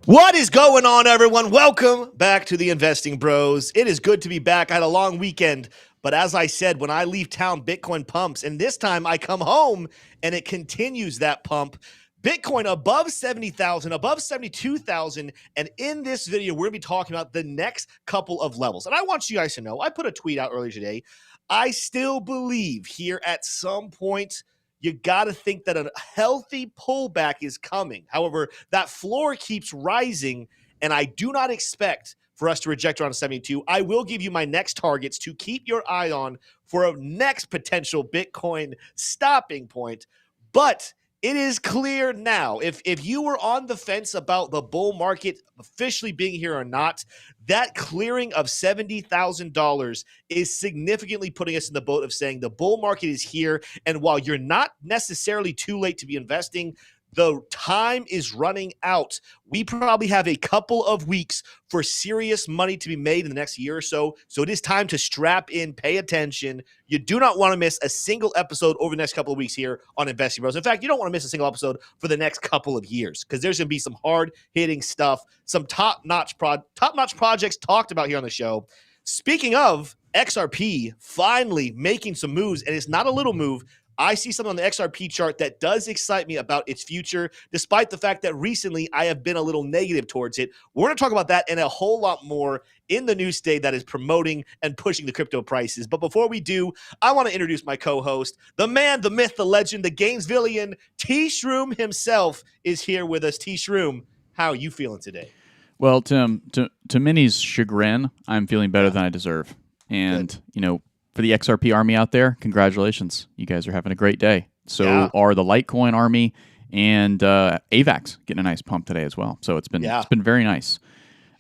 What is going on, everyone? Welcome back to the Investing Bros. It is good to be back. I had a long weekend, but as I said, when I leave town, Bitcoin pumps, and this time I come home and it continues that pump. Bitcoin above 70,000, above 72,000, and in this video, we're going to be talking about the next couple of levels. And I want you guys to know, I put a tweet out earlier today. I still believe here at some point, you got to think that a healthy pullback is coming. However, that floor keeps rising, and I do not expect for us to reject around 72. I will give you my next targets to keep your eye on for a next potential Bitcoin stopping point. But it is clear now, if you were on the fence about the bull market officially being here or not, that clearing of $70,000 is significantly putting us in the boat of saying the bull market is here. And while you're not necessarily too late to be investing, the time is running out. We probably have a couple of weeks for serious money to be made in the next year or so. So it is time to strap in, pay attention. You do not want to miss a single episode over the next couple of weeks here on Investing Bros. In fact, you don't want to miss a single episode for the next couple of years because there's going to be some hard-hitting stuff, some top-notch projects talked about here on the show. Speaking of XRP finally making some moves, and it's not a little move. I see something on the XRP chart that does excite me about its future, despite the fact that recently I have been a little negative towards it. We're going to talk about that and a whole lot more in the news today that is promoting and pushing the crypto prices. But before we do, I want to introduce my co-host, the man, the myth, the legend, the Gainesvillian, T-Shroom himself is here with us. T-Shroom, how are you feeling today? Well, Tim, to many's chagrin, I'm feeling better than I deserve. And, Good. you know, for the XRP army out there, congratulations. You guys are having a great day. So are the Litecoin army, and AVAX getting a nice pump today as well. So it's been very nice.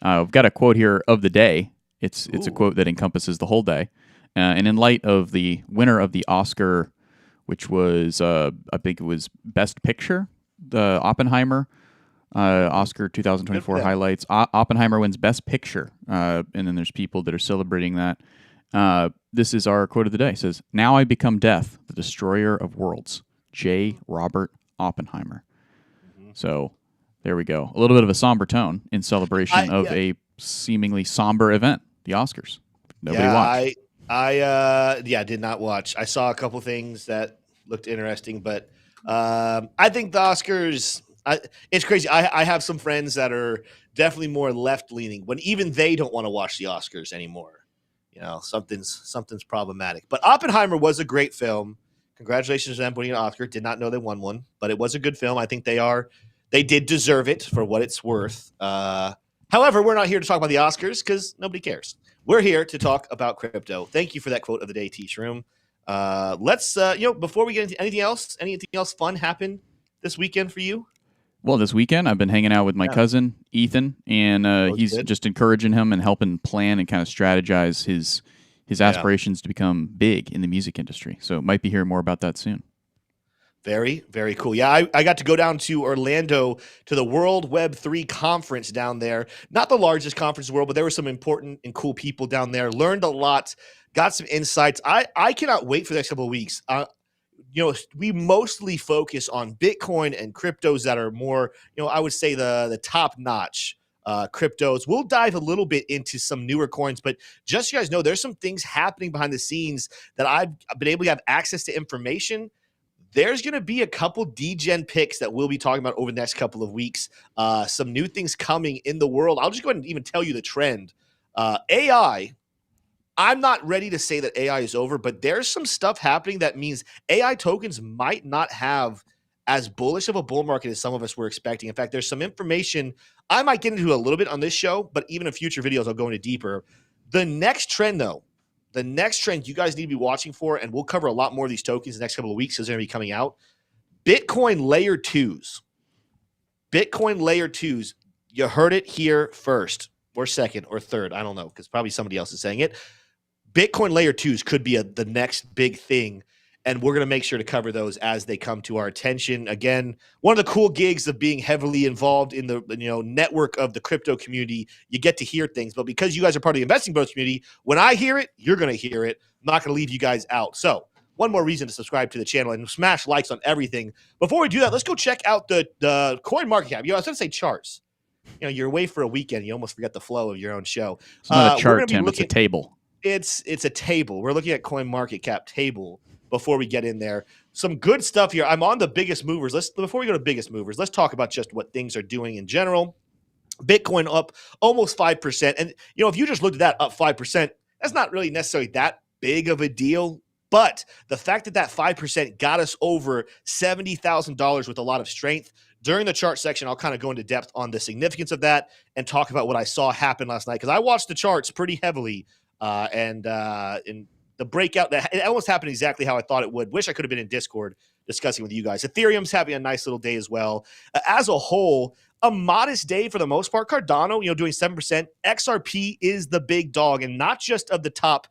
We've got a quote here of the day. It's a quote that encompasses the whole day. And in light of the winner of the Oscar, which was, I think it was Best Picture, the Oppenheimer, Oscar 2024 highlights. Oppenheimer wins Best Picture. And then there's people that are celebrating that. This is our quote of the day. It says, "Now I become death, the destroyer of worlds. J. Robert Oppenheimer." So there we go. A little bit of a somber tone in celebration of a seemingly somber event, the Oscars. Nobody watched. I did not watch. I saw a couple things that looked interesting, but I think the Oscars, it's crazy. I have some friends that are definitely more left-leaning when even they don't want to watch the Oscars anymore. You know, something's problematic. But Oppenheimer was a great film. Congratulations to them winning an Oscar. Did not know they won one, but it was a good film. I think they did deserve it for what it's worth. However, we're not here to talk about the Oscars because nobody cares. We're here to talk about crypto. Thank you for that quote of the day, T-Shroom. Let's before we get into anything else fun happened this weekend for you? Well, this weekend I've been hanging out with my cousin, Ethan, and he's just encouraging him and helping plan and kind of strategize his aspirations to become big in the music industry. So might be hearing more about that soon. Very, very cool. Yeah, I got to go down to Orlando to the World Web 3 conference down there. Not the largest conference in the world, but there were some important and cool people down there. Learned a lot, got some insights. I cannot wait for the next couple of weeks. We mostly focus on Bitcoin and cryptos that are more, I would say the top-notch cryptos. We'll dive a little bit into some newer coins, but just so you guys know, there's some things happening behind the scenes that I've been able to have access to information. There's going to be a couple degen picks that we'll be talking about over the next couple of weeks. Some new things coming in the world. I'll just go ahead and even tell you the trend. AI. I'm not ready to say that AI is over, but there's some stuff happening that means AI tokens might not have as bullish of a bull market as some of us were expecting. In fact, there's some information I might get into a little bit on this show, but even in future videos, I'll go into deeper. The next trend, though, you guys need to be watching for, and we'll cover a lot more of these tokens in the next couple of weeks because they're going to be coming out. Bitcoin Layer 2s. Bitcoin Layer 2s. You heard it here first or second or third. I don't know because probably somebody else is saying it. Bitcoin Layer 2s could be the next big thing, and we're going to make sure to cover those as they come to our attention. Again, one of the cool gigs of being heavily involved in the network of the crypto community, you get to hear things. But because you guys are part of the Investing Bros community, when I hear it, you're going to hear it. I'm not going to leave you guys out. So one more reason to subscribe to the channel and smash likes on everything. Before we do that, let's go check out the coin market cap. I was going to say charts. you're away for a weekend. You almost forget the flow of your own show. It's not a chart, Tim. It's a table. It's a table. We're looking at coin market cap table before we get in there. Some good stuff here. I'm on the biggest movers. Before we go to biggest movers, let's talk about just what things are doing in general. Bitcoin up almost 5%. And, if you just looked at that up 5%, that's not really necessarily that big of a deal. But the fact that 5% got us over $70,000 with a lot of strength. During the chart section, I'll kind of go into depth on the significance of that and talk about what I saw happen last night, because I watched the charts pretty heavily. In the breakout, it almost happened exactly how I thought it would. Wish I could have been in Discord discussing with you guys. Ethereum's having a nice little day as well. As a whole, a modest day for the most part. Cardano, doing 7%. XRP is the big dog, and not just of the top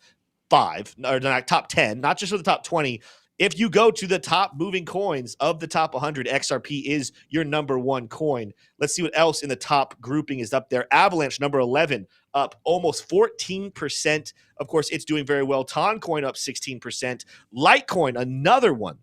5 or not top 10, not just of the top 20. If you go to the top moving coins of the top 100, XRP is your number 1 coin. Let's see what else in the top grouping is up there. Avalanche, number 11, up almost 14%. Of course, it's doing very well. Toncoin up 16%. Litecoin, another one.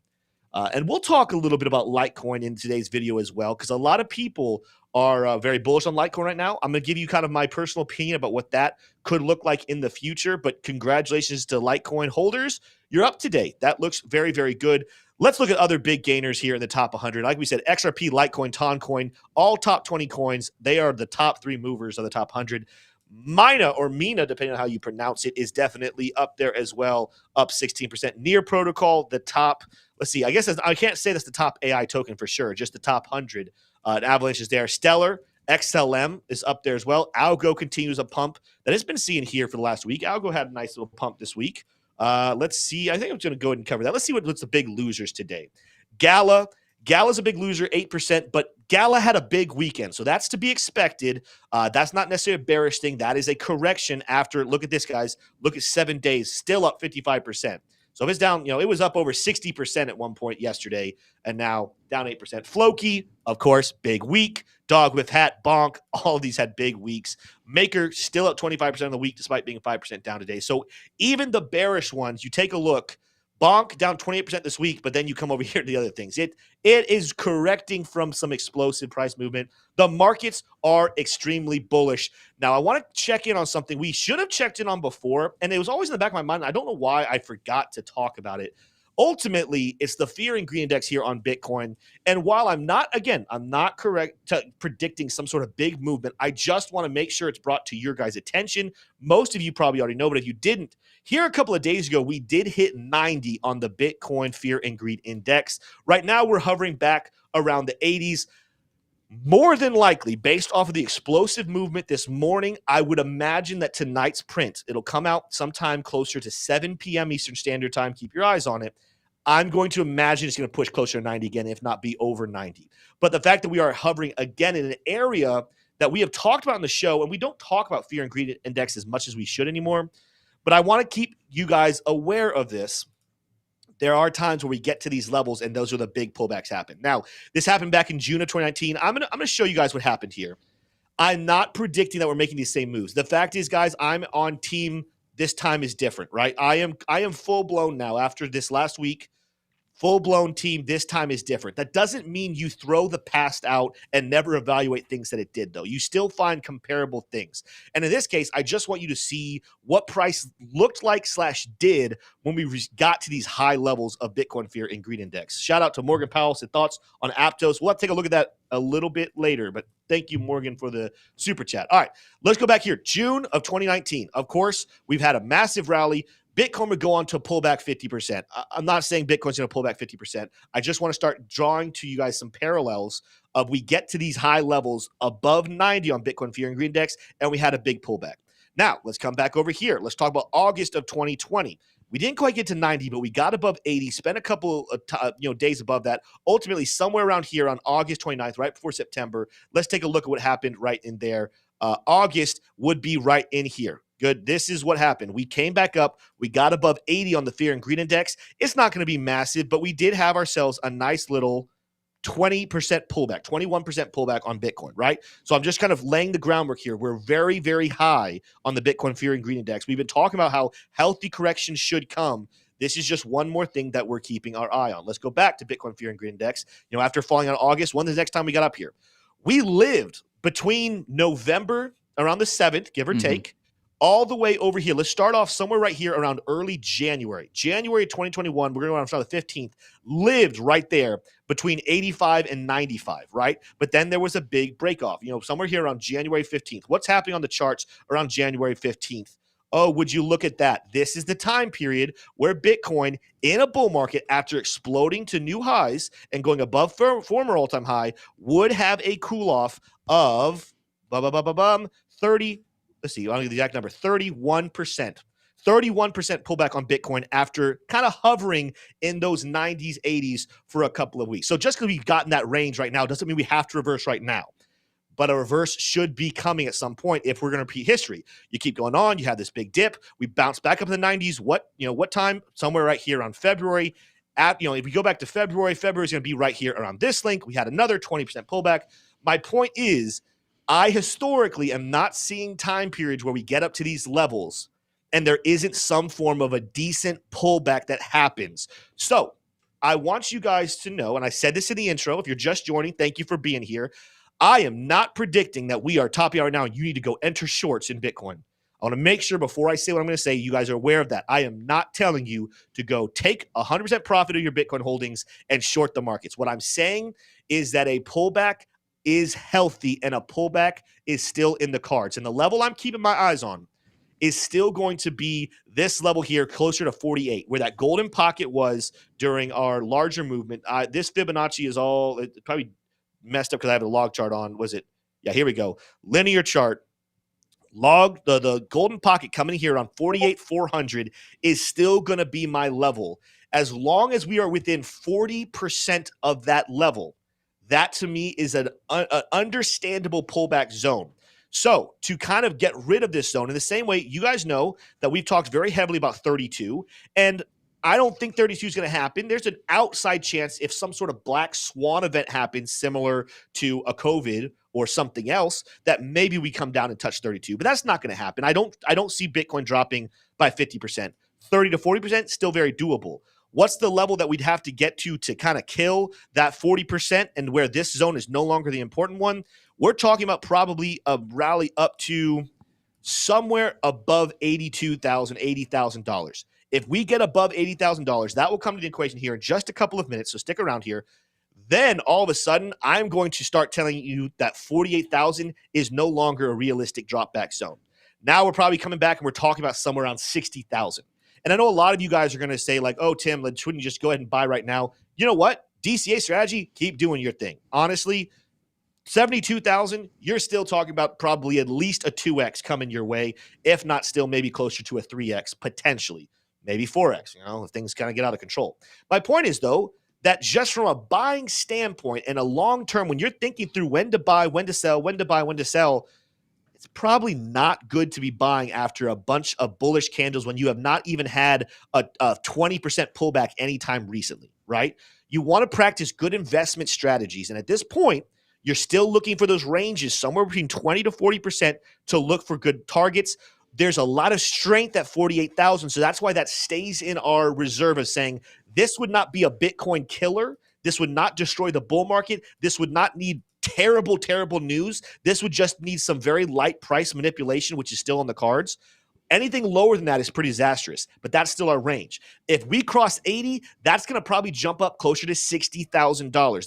And we'll talk a little bit about Litecoin in today's video as well, because a lot of people are very bullish on Litecoin right now. I'm going to give you kind of my personal opinion about what that could look like in the future, but congratulations to Litecoin holders. You're up to date. That looks very, very good. Let's look at other big gainers here in the top 100. Like we said, XRP, Litecoin, Toncoin, all top 20 coins. They are the top 3 movers of the top 100. Mina, depending on how you pronounce it, is definitely up there as well, up 16%. Near Protocol, the top, let's see, I guess I can't say that's the top AI token for sure, just the top 100. Avalanche is there. Stellar, XLM is up there as well. ALGO continues a pump that has been seen here for the last week. ALGO had a nice little pump this week. Let's see. I think I'm going to go ahead and cover that. Let's see what's the big losers today. Gala's a big loser, 8%, but Gala had a big weekend, so that's to be expected. That's not necessarily a bearish thing. That is a correction after, look at this, guys. Look at 7 days, still up 55%. So if it's down, it was up over 60% at one point yesterday, and now down 8%. Floki, of course, big week. Dog with Hat, Bonk, all of these had big weeks. Maker still up 25% of the week, despite being 5% down today. So even the bearish ones, you take a look. Bonk down 28% this week, but then you come over here to the other things. It is correcting from some explosive price movement. The markets are extremely bullish. Now, I want to check in on something we should have checked in on before, and it was always in the back of my mind. I don't know why I forgot to talk about it. Ultimately, it's the fear and greed index here on Bitcoin. And while I'm not correct to predicting some sort of big movement, I just want to make sure it's brought to your guys' attention. Most of you probably already know, but if you didn't, here a couple of days ago, we did hit 90 on the Bitcoin fear and greed index. Right now, we're hovering back around the 80s. More than likely, based off of the explosive movement this morning, I would imagine that tonight's print, it'll come out sometime closer to 7 p.m. Eastern Standard Time. Keep your eyes on it. I'm going to imagine it's going to push closer to 90 again, if not be over 90. But the fact that we are hovering again in an area that we have talked about in the show, and we don't talk about fear and greed index as much as we should anymore, but I want to keep you guys aware of this. There are times where we get to these levels, and those are the big pullbacks happen. Now, this happened back in June of 2019. I'm gonna show you guys what happened here. I'm not predicting that we're making these same moves. The fact is, guys, I'm on team. This time is different, right? I am full blown now after this last week. Full-blown team, this time is different. That doesn't mean you throw the past out and never evaluate things that it did, though. You still find comparable things. And in this case, I just want you to see what price looked like / did when we got to these high levels of Bitcoin fear and greed index. Shout out to Morgan Powell. Said thoughts on Aptos. We'll have to take a look at that a little bit later, but thank you, Morgan, for the super chat. All right, let's go back here. June of 2019. Of course, we've had a massive rally. Bitcoin would go on to pull back 50%. I'm not saying Bitcoin's going to pull back 50%. I just want to start drawing to you guys some parallels of we get to these high levels above 90 on Bitcoin Fear and Greed Index, and we had a big pullback. Now, let's come back over here. Let's talk about August of 2020. We didn't quite get to 90, but we got above 80, spent a couple of days above that, ultimately somewhere around here on August 29th, right before September. Let's take a look at what happened right in there. August would be right in here. Good. This is what happened. We came back up. We got above 80 on the Fear and Greed Index. It's not going to be massive, but we did have ourselves a nice little 20% pullback, 21% pullback on Bitcoin, right? So I'm just kind of laying the groundwork here. We're very, very high on the Bitcoin Fear and Greed Index. We've been talking about how healthy corrections should come. This is just one more thing that we're keeping our eye on. Let's go back to Bitcoin Fear and Greed Index. After falling on August, when the next time we got up here? We lived between November, around the 7th, give or take, all the way over here. Let's start off somewhere right here around early January. January 2021, we're going to start the 15th, lived right there between 85 and 95, right? But then there was a big break off, somewhere here around January 15th. What's happening on the charts around January 15th? Oh, would you look at that? This is the time period where Bitcoin in a bull market, after exploding to new highs and going above former all-time high, would have a cool off of 30. Let's see, I don't know the exact number, 31%. 31% pullback on Bitcoin after kind of hovering in those 90s, 80s for a couple of weeks. So just because we've gotten that range right now doesn't mean we have to reverse right now. But a reverse should be coming at some point if we're going to repeat history. You keep going on, you have this big dip, we bounce back up in the 90s. What time? Somewhere right here around February. If we go back to February, February is going to be right here around this link. We had another 20% pullback. My point is, I historically am not seeing time periods where we get up to these levels and there isn't some form of a decent pullback that happens. So I want you guys to know, and I said this in the intro, if you're just joining, thank you for being here. I am not predicting that we are topping out right now and you need to go enter shorts in Bitcoin. I want to make sure before I say what I'm going to say, you guys are aware of that. I am not telling you to go take 100% profit of your Bitcoin holdings and short the markets. What I'm saying is that a pullback is healthy and a pullback is still in the cards. And the level I'm keeping my eyes on is still going to be this level here, closer to 48, where that golden pocket was during our larger movement. This Fibonacci is probably messed up because I have a log chart on. Was it? Yeah, here we go. Linear chart. The golden pocket coming here on 48,400 is still going to be my level. As long as we are within 40% of that level, that to me is an understandable pullback zone. So to kind of get rid of this zone in the same way, you guys know that we've talked very heavily about 32, and I don't think 32 is going to happen. There's an outside chance if some sort of black swan event happens similar to a COVID or something else that maybe we come down and touch 32, but that's not going to happen. I don't see Bitcoin dropping by 50%. 30 to 40% still very doable. What's the level that we'd have to get to kind of kill that 40% and where this zone is no longer the important one? We're talking about probably a rally up to somewhere above $82,000, $80,000. If we get above $80,000, that will come to the equation here in just a couple of minutes, so stick around here. Then all of a sudden, I'm going to start telling you that 48,000 is no longer a realistic drop back zone. Now we're probably coming back and we're talking about somewhere around 60,000. And I know a lot of you guys are going to say like, oh, Tim, shouldn't you just go ahead and buy right now? You know what? DCA strategy, keep doing your thing. Honestly, 72,000, you're still talking about probably at least a 2x coming your way, if not still maybe closer to a 3x, potentially, maybe 4x, if things kind of get out of control. My point is, though, that just from a buying standpoint and a long term, when you're thinking through when to buy, when to sell, when to buy, when to sell, it's probably not good to be buying after a bunch of bullish candles when you have not even had a 20% pullback anytime recently, right? You want to practice good investment strategies. And at this point, you're still looking for those ranges somewhere between 20 to 40% to look for good targets. There's a lot of strength at 48,000. So that's why that stays in our reserve of saying this would not be a Bitcoin killer. This would not destroy the bull market. This would not need terrible, terrible news. This would just need some very light price manipulation, which is still on the cards. Anything lower than that is pretty disastrous, but that's still our range. If we cross 80, that's going to probably jump up closer to $60,000.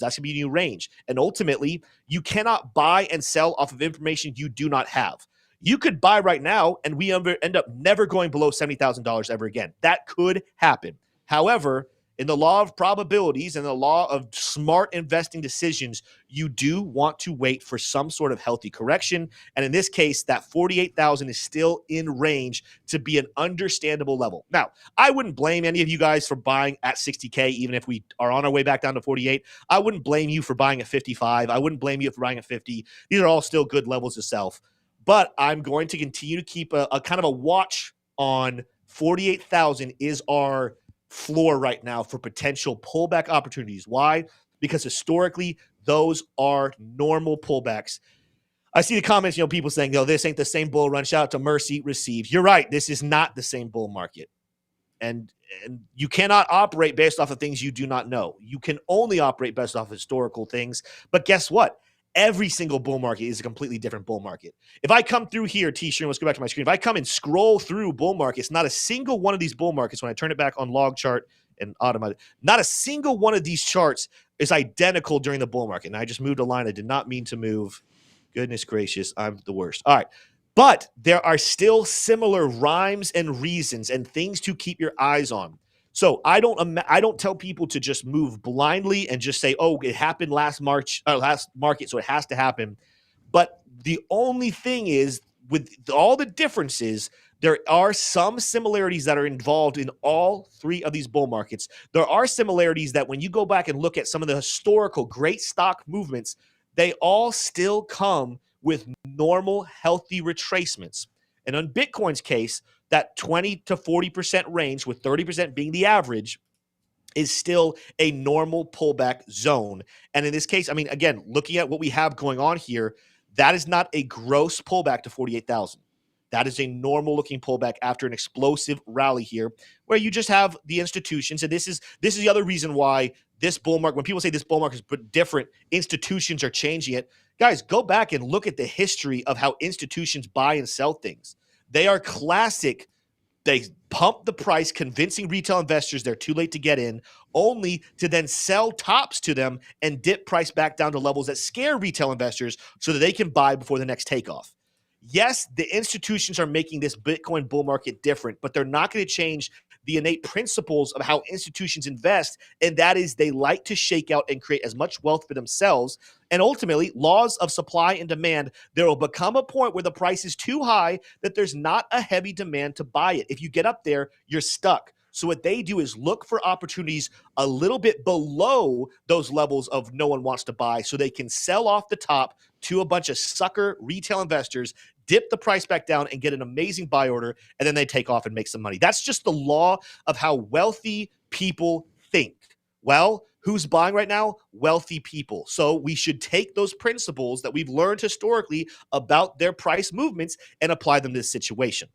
That's going to be a new range. And ultimately, you cannot buy and sell off of information you do not have. You could buy right now and we end up never going below $70,000 ever again. That could happen. However, in the law of probabilities and the law of smart investing decisions, you do want to wait for some sort of healthy correction. And in this case, that 48,000 is still in range to be an understandable level. Now, I wouldn't blame any of you guys for buying at 60K, even if we are on our way back down to 48. I wouldn't blame you for buying at 55. I wouldn't blame you for buying at 50. These are all still good levels of self. But I'm going to continue to keep a kind of a watch on 48,000 is our floor right now for potential pullback opportunities. Why? Because historically, those are normal pullbacks. I see the comments, people saying, this ain't the same bull run. Shout out to Mercy Receive. You're right. This is not the same bull market. And you cannot operate based off of things you do not know. You can only operate based off of historical things. But guess what? every single bull market is a completely different bull market. If I come through here, T-shirt, let's go back to my screen. If I come and scroll through bull markets, not a single one of these bull markets, when I turn it back on log chart and automatic, not a single one of these charts is identical during the bull market. And I just moved a line I did not mean to move. Goodness gracious, I'm the worst. All right. But there are still similar rhymes and reasons and things to keep your eyes on. So I don't tell people to just move blindly and just say, oh, it happened last market, so it has to happen. But the only thing is, with all the differences, there are some similarities that are involved in all three of these bull markets. There are similarities that when you go back and look at some of the historical great stock movements, they all still come with normal, healthy retracements. And on Bitcoin's case, that 20 to 40% range, with 30% being the average, is still a normal pullback zone. And in this case, I mean, again, looking at what we have going on here, that is not a gross pullback to 48,000. That is a normal looking pullback after an explosive rally here, where you just have the institutions. And this is the other reason why this bull market, when people say this bull market is different, institutions are changing it. Guys, go back and look at the history of how institutions buy and sell things. They are classic. They pump the price, convincing retail investors they're too late to get in, only to then sell tops to them and dip price back down to levels that scare retail investors so that they can buy before the next takeoff. Yes, the institutions are making this Bitcoin bull market different, but they're not going to change the innate principles of how institutions invest, and that is they like to shake out and create as much wealth for themselves. And ultimately, laws of supply and demand, there will become a point where the price is too high that there's not a heavy demand to buy it. If you get up there, you're stuck. So what they do is look for opportunities a little bit below those levels of no one wants to buy, so they can sell off the top to a bunch of sucker retail investors, dip the price back down and get an amazing buy order, and then they take off and make some money. That's just the law of how wealthy people think. Well, who's buying right now? Wealthy people. So we should take those principles that we've learned historically about their price movements and apply them to this situation.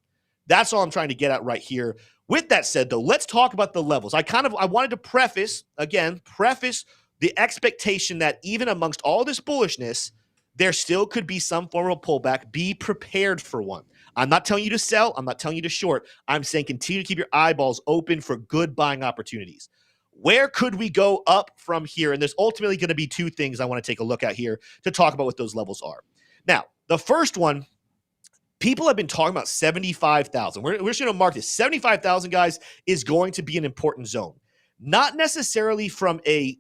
That's all I'm trying to get at right here. With that said, though, let's talk about the levels. I wanted to preface the expectation that even amongst all this bullishness, there still could be some form of pullback. Be prepared for one. I'm not telling you to sell. I'm not telling you to short. I'm saying continue to keep your eyeballs open for good buying opportunities. Where could we go up from here? And there's ultimately going to be two things I want to take a look at here to talk about what those levels are. Now, the first one, people have been talking about 75,000. We're just going to mark this. 75,000, guys, is going to be an important zone. Not necessarily from a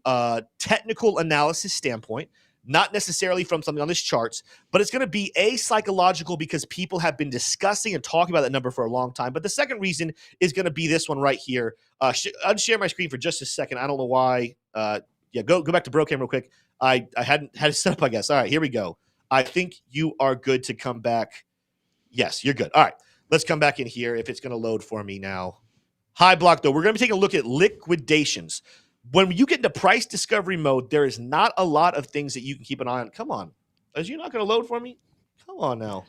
technical analysis standpoint, not necessarily from something on this charts, but it's going to be psychological because people have been discussing and talking about that number for a long time. But the second reason is going to be this one right here. I'll share my screen for just a second. I don't know why. Go back to Brocam real quick. I hadn't had it set up, I guess. All right, here we go. I think you are good to come back. Yes, you're good. All right, let's come back in here if it's going to load for me now. High block, though. We're going to be taking a look at liquidations. When you get into price discovery mode, there is not a lot of things that you can keep an eye on. Come on. Is you not going to load for me? Come on now.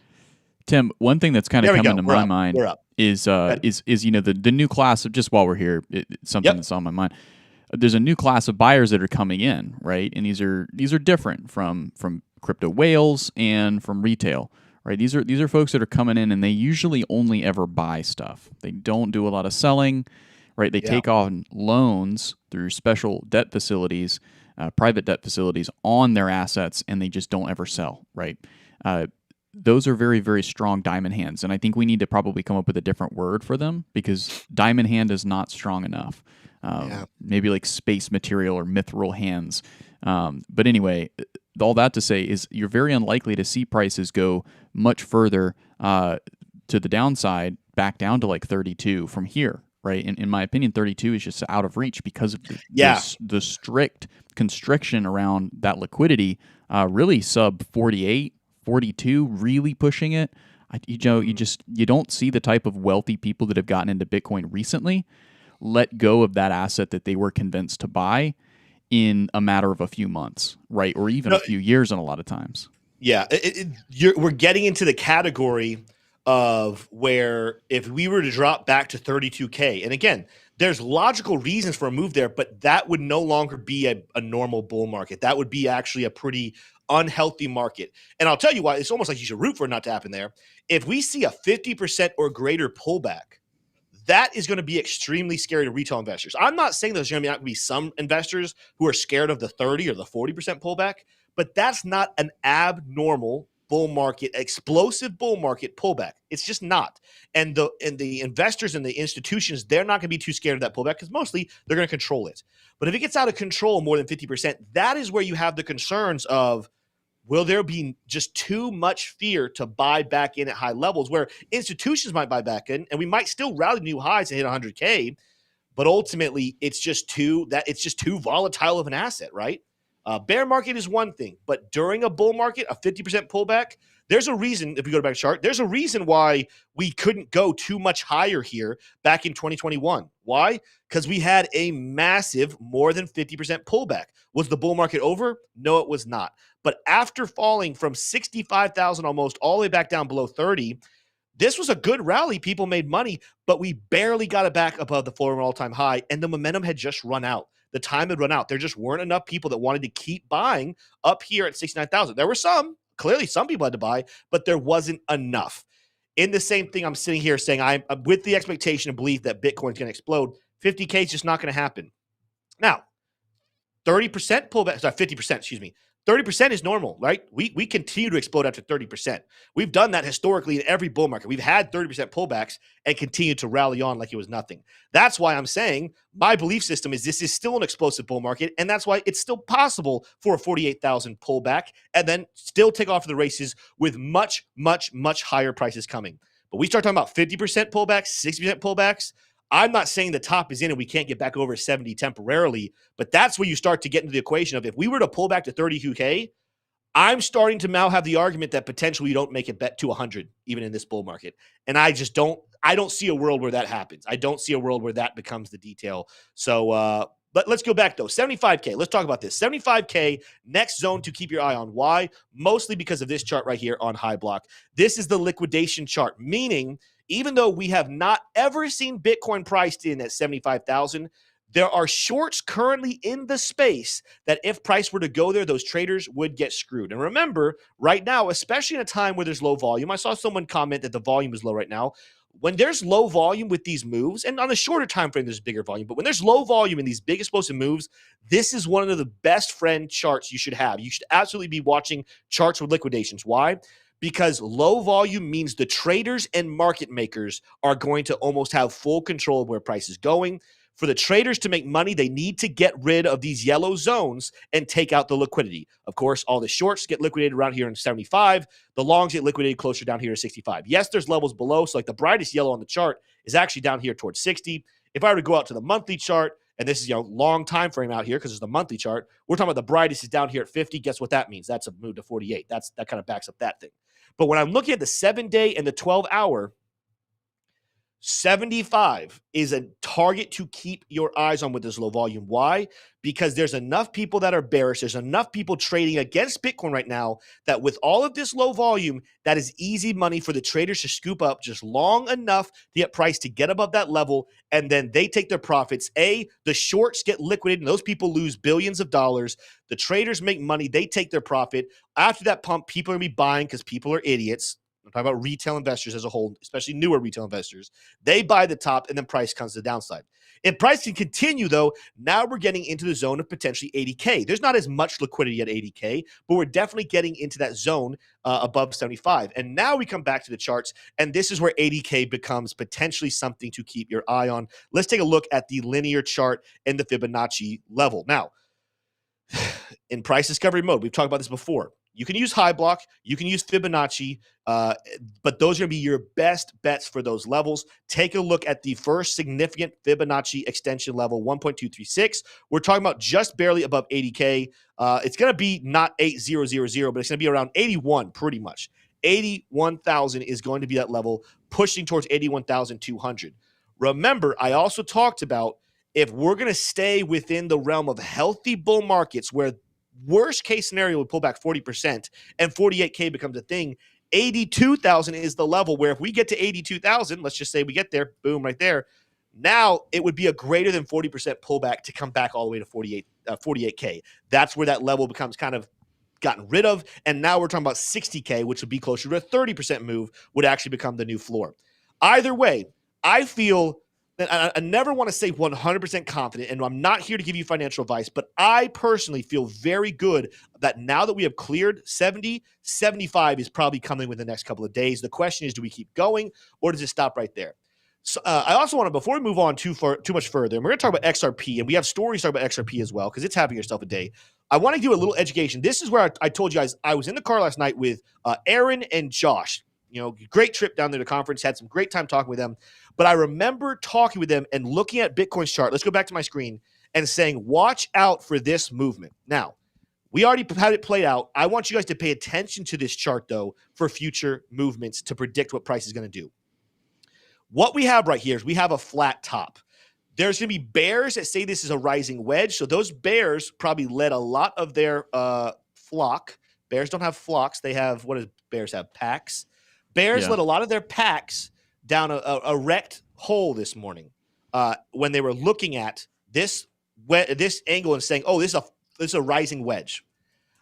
Tim, one thing that's kind of come into my mind is the new class of, just while we're here, something that's on my mind. There's a new class of buyers that are coming in, right? And these are different from crypto whales and from retail. Right, these are folks that are coming in and they usually only ever buy stuff. They don't do a lot of selling, right? They take on loans through special debt facilities, private debt facilities on their assets, and they just don't ever sell, right? Those are very, very strong diamond hands, and I think we need to probably come up with a different word for them because diamond hand is not strong enough. Maybe like space material or mithril hands. But anyway, all that to say is you're very unlikely to see prices go much further to the downside, back down to like 32 from here, right? In my opinion, 32 is just out of reach because of the strict constriction around that liquidity, really sub 48, 42, really pushing it. You don't see the type of wealthy people that have gotten into Bitcoin recently let go of that asset that they were convinced to buy in a matter of a few months, right? Or even a few years on a lot of times. Yeah, we're getting into the category of where if we were to drop back to 32K, and again, there's logical reasons for a move there, but that would no longer be a normal bull market. That would be actually a pretty unhealthy market. And I'll tell you why. It's almost like you should root for it not to happen there. If we see a 50% or greater pullback, that is going to be extremely scary to retail investors. I'm not saying there's going to be some investors who are scared of the 30 or the 40% pullback, but that's not an abnormal bull market, explosive bull market pullback. It's just not. And the investors and the institutions, they're not going to be too scared of that pullback because mostly they're going to control it. But if it gets out of control more than 50%, that is where you have the concerns of, will there be just too much fear to buy back in at high levels where institutions might buy back in and we might still rally new highs and hit 100K, but ultimately it's just too volatile of an asset, right? Bear market is one thing, but during a bull market, a 50% pullback, there's a reason, if we go to back chart, there's a reason why we couldn't go too much higher here back in 2021. Why? Because we had a massive more than 50% pullback. Was the bull market over? No, it was not. But after falling from 65,000 almost all the way back down below 30, this was a good rally. People made money, but we barely got it back above the former all-time high, and the momentum had just run out. The time had run out. There just weren't enough people that wanted to keep buying up here at 69,000. There were some. Clearly, some people had to buy, but there wasn't enough. In the same thing, I'm sitting here saying I'm with the expectation and belief that Bitcoin's going to explode. 50K is just not going to happen. Now, 30% pullback, sorry, 50%, excuse me. 30% is normal, right? We continue to explode after 30%. We've done that historically in every bull market. We've had 30% pullbacks and continued to rally on like it was nothing. That's why I'm saying my belief system is this is still an explosive bull market, and that's why it's still possible for a 48,000 pullback and then still take off to the races with much, much, much higher prices coming. But we start talking about 50% pullbacks, 60% pullbacks. I'm not saying the top is in and we can't get back over 70 temporarily, but that's where you start to get into the equation of if we were to pull back to 32K, I'm starting to now have the argument that potentially you don't make it bet to 100 even in this bull market. And I don't see a world where that happens. I don't see a world where that becomes the detail. So, but let's go back though. 75K. Let's talk about this. 75K, next zone to keep your eye on. Why? Mostly because of this chart right here on high block. This is the liquidation chart, meaning even though we have not ever seen Bitcoin priced in at 75,000, there are shorts currently in the space that if price were to go there, those traders would get screwed. And remember, right now, especially in a time where there's low volume, I saw someone comment that the volume is low right now. When there's low volume with these moves, and on a shorter time frame, there's bigger volume, but when there's low volume in these big explosive moves, this is one of the best friend charts you should have. You should absolutely be watching charts with liquidations. Why? Because low volume means the traders and market makers are going to almost have full control of where price is going. For the traders to make money, they need to get rid of these yellow zones and take out the liquidity. Of course, all the shorts get liquidated around here in 75. The longs get liquidated closer down here to 65. Yes, there's levels below. So like the brightest yellow on the chart is actually down here towards 60. If I were to go out to the monthly chart, and this is long time frame out here because it's the monthly chart, we're talking about the brightest is down here at 50. Guess what that means? That's a move to 48. That kind of backs up that thing. But when I'm looking at the 7-day and the 12-hour, 75 is a target to keep your eyes on with this low volume. Why? Because there's enough people that are bearish. There's enough people trading against Bitcoin right now that with all of this low volume, that is easy money for the traders to scoop up just long enough to get price to get above that level, and then they take their profits. The shorts get liquidated, and those people lose billions of dollars. The traders make money. They take their profit. After that pump, people are going to be buying because people are idiots. I'm talking about retail investors as a whole, especially newer retail investors. They buy the top and then price comes to the downside. If price can continue, though, now we're getting into the zone of potentially 80K. There's not as much liquidity at 80K, but we're definitely getting into that zone above 75. And now we come back to the charts, and this is where 80K becomes potentially something to keep your eye on. Let's take a look at the linear chart and the Fibonacci level. Now, in price discovery mode, we've talked about this before. You can use high block, you can use Fibonacci, but those are going to be your best bets for those levels. Take a look at the first significant Fibonacci extension level, 1.236. We're talking about just barely above 80K. It's going to be not 8000, but it's going to be around 81 pretty much. 81,000 is going to be that level, pushing towards 81,200. Remember, I also talked about if we're going to stay within the realm of healthy bull markets where worst case scenario would pull back 40% and 48K becomes a thing, 82,000 is the level where if we get to 82,000, let's just say we get there, boom, right there. Now it would be a greater than 40% pullback to come back all the way to 48K. That's where that level becomes kind of gotten rid of. And now we're talking about 60K, which would be closer to a 30% move, would actually become the new floor. Either way, I feel that I never want to say 100% confident, and I'm not here to give you financial advice, but I personally feel very good that now that we have cleared 70, 75 is probably coming within the next couple of days. The question is, do we keep going or does it stop right there? So I also want to, before we move on too much further, and we're going to talk about XRP, and we have stories to talk about XRP as well, because it's having yourself a day. I want to do a little education. This is where I told you guys I was in the car last night with Aaron and Josh. Great trip down there to the conference, had some great time talking with them. But I remember talking with them and looking at Bitcoin's chart. Let's go back to my screen and saying, watch out for this movement. Now, we already had it played out. I want you guys to pay attention to this chart, though, for future movements to predict what price is going to do. What we have right here is we have a flat top. There's going to be bears that say this is a rising wedge. So those bears probably led a lot of their flock. Bears don't have flocks. They have, what does bears have? Packs. Bears led a lot of their packs down a wrecked hole this morning when they were looking at this angle and saying, oh, this is a rising wedge.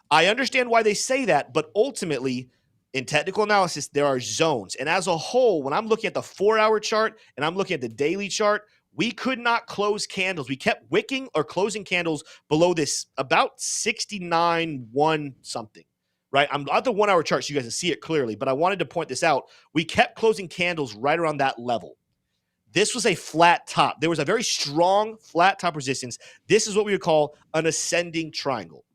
I understand why they say that, but ultimately, in technical analysis, there are zones. And as a whole, when I'm looking at the 4-hour chart and I'm looking at the daily chart, we could not close candles. We kept wicking or closing candles below this about 69.1 something. Right, I'm on the 1-hour chart so you guys can see it clearly, but I wanted to point this out. We kept closing candles right around that level. This was a flat top. There was a very strong flat top resistance. This is what we would call an ascending triangle.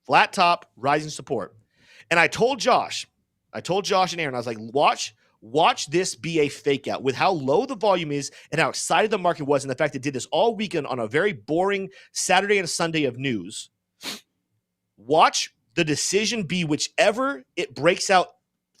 Flat top, rising support. And I told Josh and Aaron, I was like, watch this be a fake out with how low the volume is and how excited the market was, and the fact it did this all weekend on a very boring Saturday and Sunday of news. Watch the decision be whichever it breaks out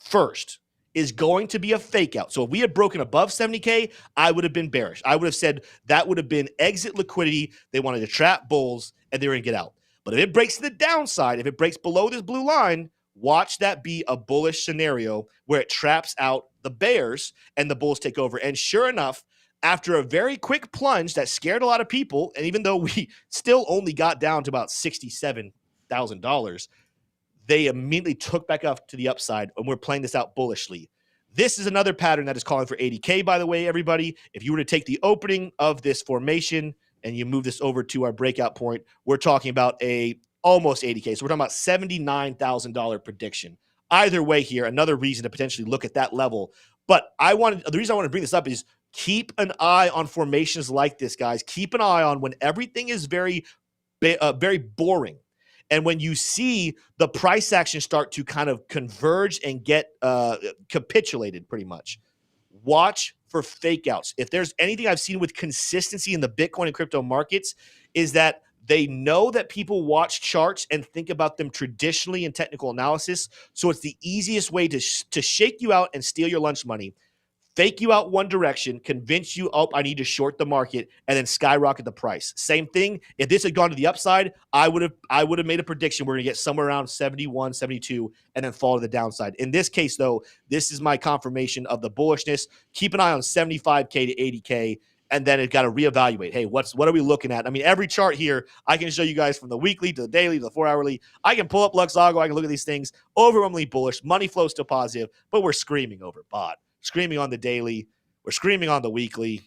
first is going to be a fake out. So if we had broken above 70K, I would have been bearish. I would have said that would have been exit liquidity. They wanted to trap bulls and they were going to get out. But if it breaks to the downside, if it breaks below this blue line, watch that be a bullish scenario where it traps out the bears and the bulls take over. And sure enough, after a very quick plunge that scared a lot of people, and even though we still only got down to about $67,000, they immediately took back up to the upside, and we're playing this out bullishly. This is another pattern that is calling for 80K, by the way, everybody. If you were to take the opening of this formation and you move this over to our breakout point, we're talking about almost 80K. So we're talking about $79,000 prediction. Either way here, another reason to potentially look at that level. But the reason I want to bring this up is keep an eye on formations like this, guys. Keep an eye on when everything is very boring. And when you see the price action start to kind of converge and get capitulated pretty much, watch for fake outs. If there's anything I've seen with consistency in the Bitcoin and crypto markets is that they know that people watch charts and think about them traditionally in technical analysis. So it's the easiest way to shake you out and steal your lunch money. Fake you out one direction, convince you, oh, I need to short the market, and then skyrocket the price. Same thing. If this had gone to the upside, I would have made a prediction we're going to get somewhere around 71, 72, and then fall to the downside. In this case, though, this is my confirmation of the bullishness. Keep an eye on 75K to 80K, and then it got to reevaluate. Hey, what are we looking at? I mean, every chart here, I can show you guys from the weekly to the daily to the 4-hourly. I can pull up ALGO. I can look at these things. Overwhelmingly bullish. Money flow still positive, but we're screaming overbought. Screaming on the daily, we're screaming on the weekly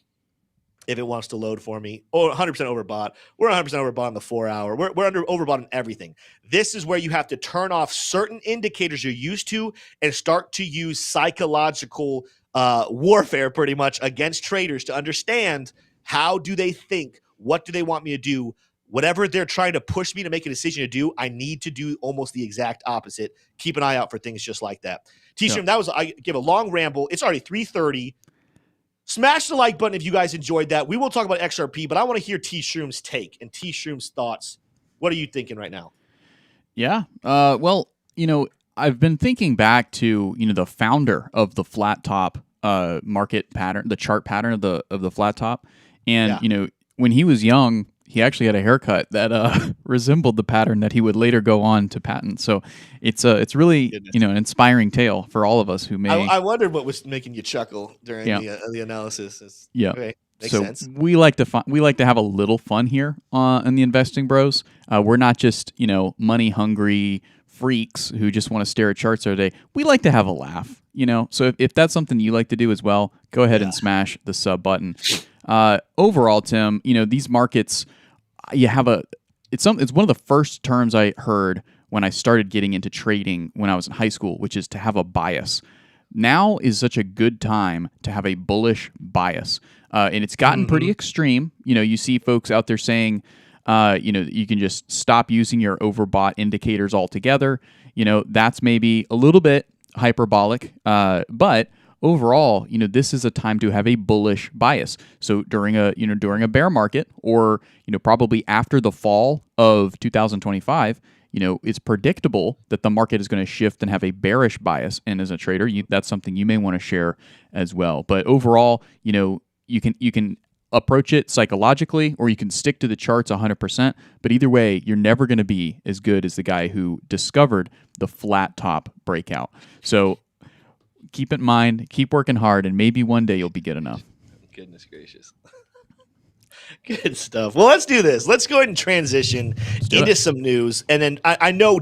if it wants to load for me, or 100% overbought. We're 100% overbought on the 4-hour. We're overbought on everything. This is where you have to turn off certain indicators you're used to and start to use psychological warfare pretty much against traders to understand how do they think, what do they want me to do. Whatever they're trying to push me to make a decision to do, I need to do almost the exact opposite. Keep an eye out for things just like that. T-Shroom, I give a long ramble. It's already 3:30. Smash the like button if you guys enjoyed that. We will talk about XRP, but I want to hear T-Shroom's take and T-Shroom's thoughts. What are you thinking right now? Yeah. Well, I've been thinking back to, the founder of the flat top market pattern, the chart pattern of the flat top. And, when he was young, he actually had a haircut that resembled the pattern that he would later go on to patent. So it's really an inspiring tale for all of us who may. I wondered what was making you chuckle during the analysis. Yeah. Makes so sense. we like to have a little fun here in the Investing Bros. We're not just money hungry freaks who just want to stare at charts all day. We like to have a laugh. So if that's something you like to do as well, go ahead and smash the sub button. Overall, Tim, these markets, it's one of the first terms I heard when I started getting into trading when I was in high school, which is to have a bias. Now is such a good time to have a bullish bias. And it's gotten pretty extreme. You see folks out there saying, you can just stop using your overbought indicators altogether. That's maybe a little bit hyperbolic, but overall, this is a time to have a bullish bias. So during a bear market, or probably after the fall of 2025, it's predictable that the market is going to shift and have a bearish bias. And as a trader, that's something you may want to share as well. But overall, you can approach it psychologically, or you can stick to the charts 100%. But either way, you're never going to be as good as the guy who discovered the flat top breakout. So keep it in mind, keep working hard, and maybe one day you'll be good enough. Goodness gracious. Good stuff. Well, let's do this. Let's go ahead and transition into some news. And then I know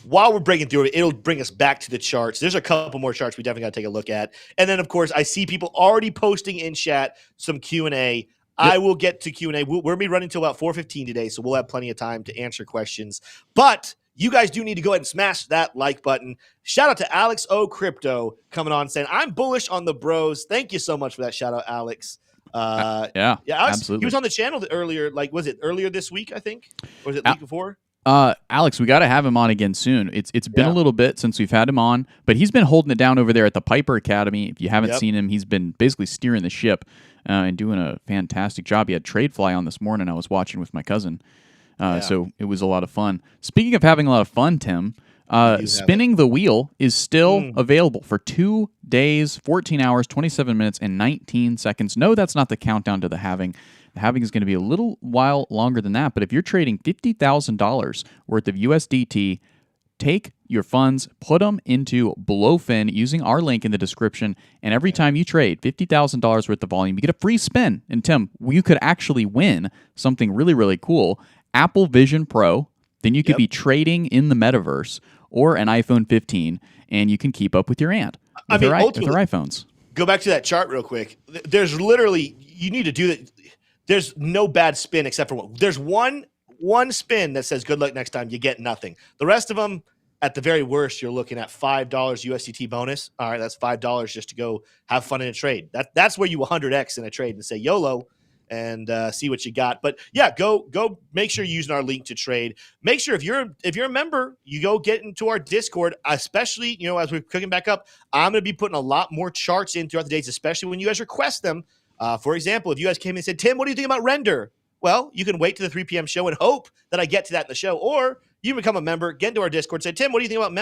while we're breaking through it, it'll bring us back to the charts. There's a couple more charts we definitely got to take a look at. And then, of course, I see people already posting in chat some Q&A. Yep. I will get to Q&A. We're going to be running till about 4:15 today, so we'll have plenty of time to answer questions. But you guys do need to go ahead and smash that like button. Shout out to Alex O Crypto coming on saying, I'm bullish on the bros. Thank you so much for that shout out, Alex. Alex, absolutely. He was on the channel earlier. Was it earlier this week? I think, or was it the week before? Alex, we got to have him on again soon. It's been a little bit since we've had him on, but he's been holding it down over there at the Piper Academy. If you haven't seen him, he's been basically steering the ship and doing a fantastic job. He had TradeFly on this morning. I was watching with my cousin, so it was a lot of fun. Speaking of having a lot of fun, Tim. Spinning the Wheel is still available for 2 days, 14 hours, 27 minutes, and 19 seconds. No, that's not the countdown to the halving. The halving is going to be a little while longer than that. But if you're trading $50,000 worth of USDT, take your funds, put them into Blowfin using our link in the description. And every time you trade $50,000 worth of volume, you get a free spin. And Tim, you could actually win something really, really cool. Apple Vision Pro. Then you could be trading in the metaverse, or an iPhone 15, and you can keep up with your aunt with her iPhones. Go back to that chart real quick. There's literally, you need to do that. There's no bad spin except for one. There's one spin that says good luck next time. You get nothing. The rest of them, at the very worst, you're looking at $5 USDT bonus. All right, that's $5 just to go have fun in a trade. That's where you 100x in a trade and say YOLO and see what you got. But yeah, go make sure you're using our link to trade. Make sure if you're a member, you go get into our Discord, especially, as we're cooking back up, I'm going to be putting a lot more charts in throughout the days, especially when you guys request them. For example, if you guys came in and said, Tim, what do you think about render? Well, you can wait to the 3 p.m. show and hope that I get to that in the show, or you become a member, get into our Discord, say, Tim, what do you think about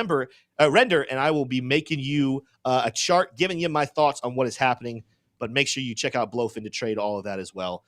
render? And I will be making you a chart, giving you my thoughts on what is happening. But make sure you check out Blofin to trade all of that as well.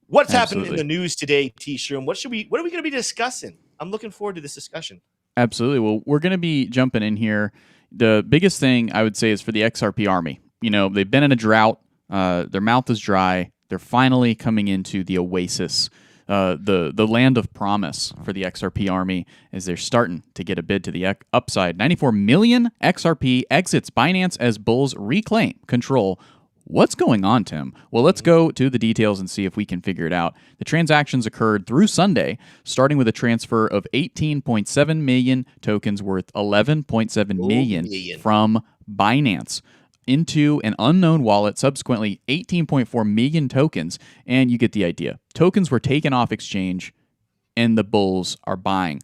What's happening in the news today, T-Shroom? What are we going to be discussing? I'm looking forward to this discussion. Absolutely. Well, we're going to be jumping in here. The biggest thing I would say is for the XRP army. They've been in a drought. Their mouth is dry. They're finally coming into the oasis, the land of promise for the XRP army, as they're starting to get a bid to the upside. 94 million XRP exits Binance as bulls reclaim control. What's going on, Tim? Well, let's go to the details and see if we can figure it out. The transactions occurred through Sunday, starting with a transfer of 18.7 million tokens worth 11.7 million from Binance into an unknown wallet, subsequently 18.4 million tokens, and you get the idea. Tokens were taken off exchange, and the bulls are buying.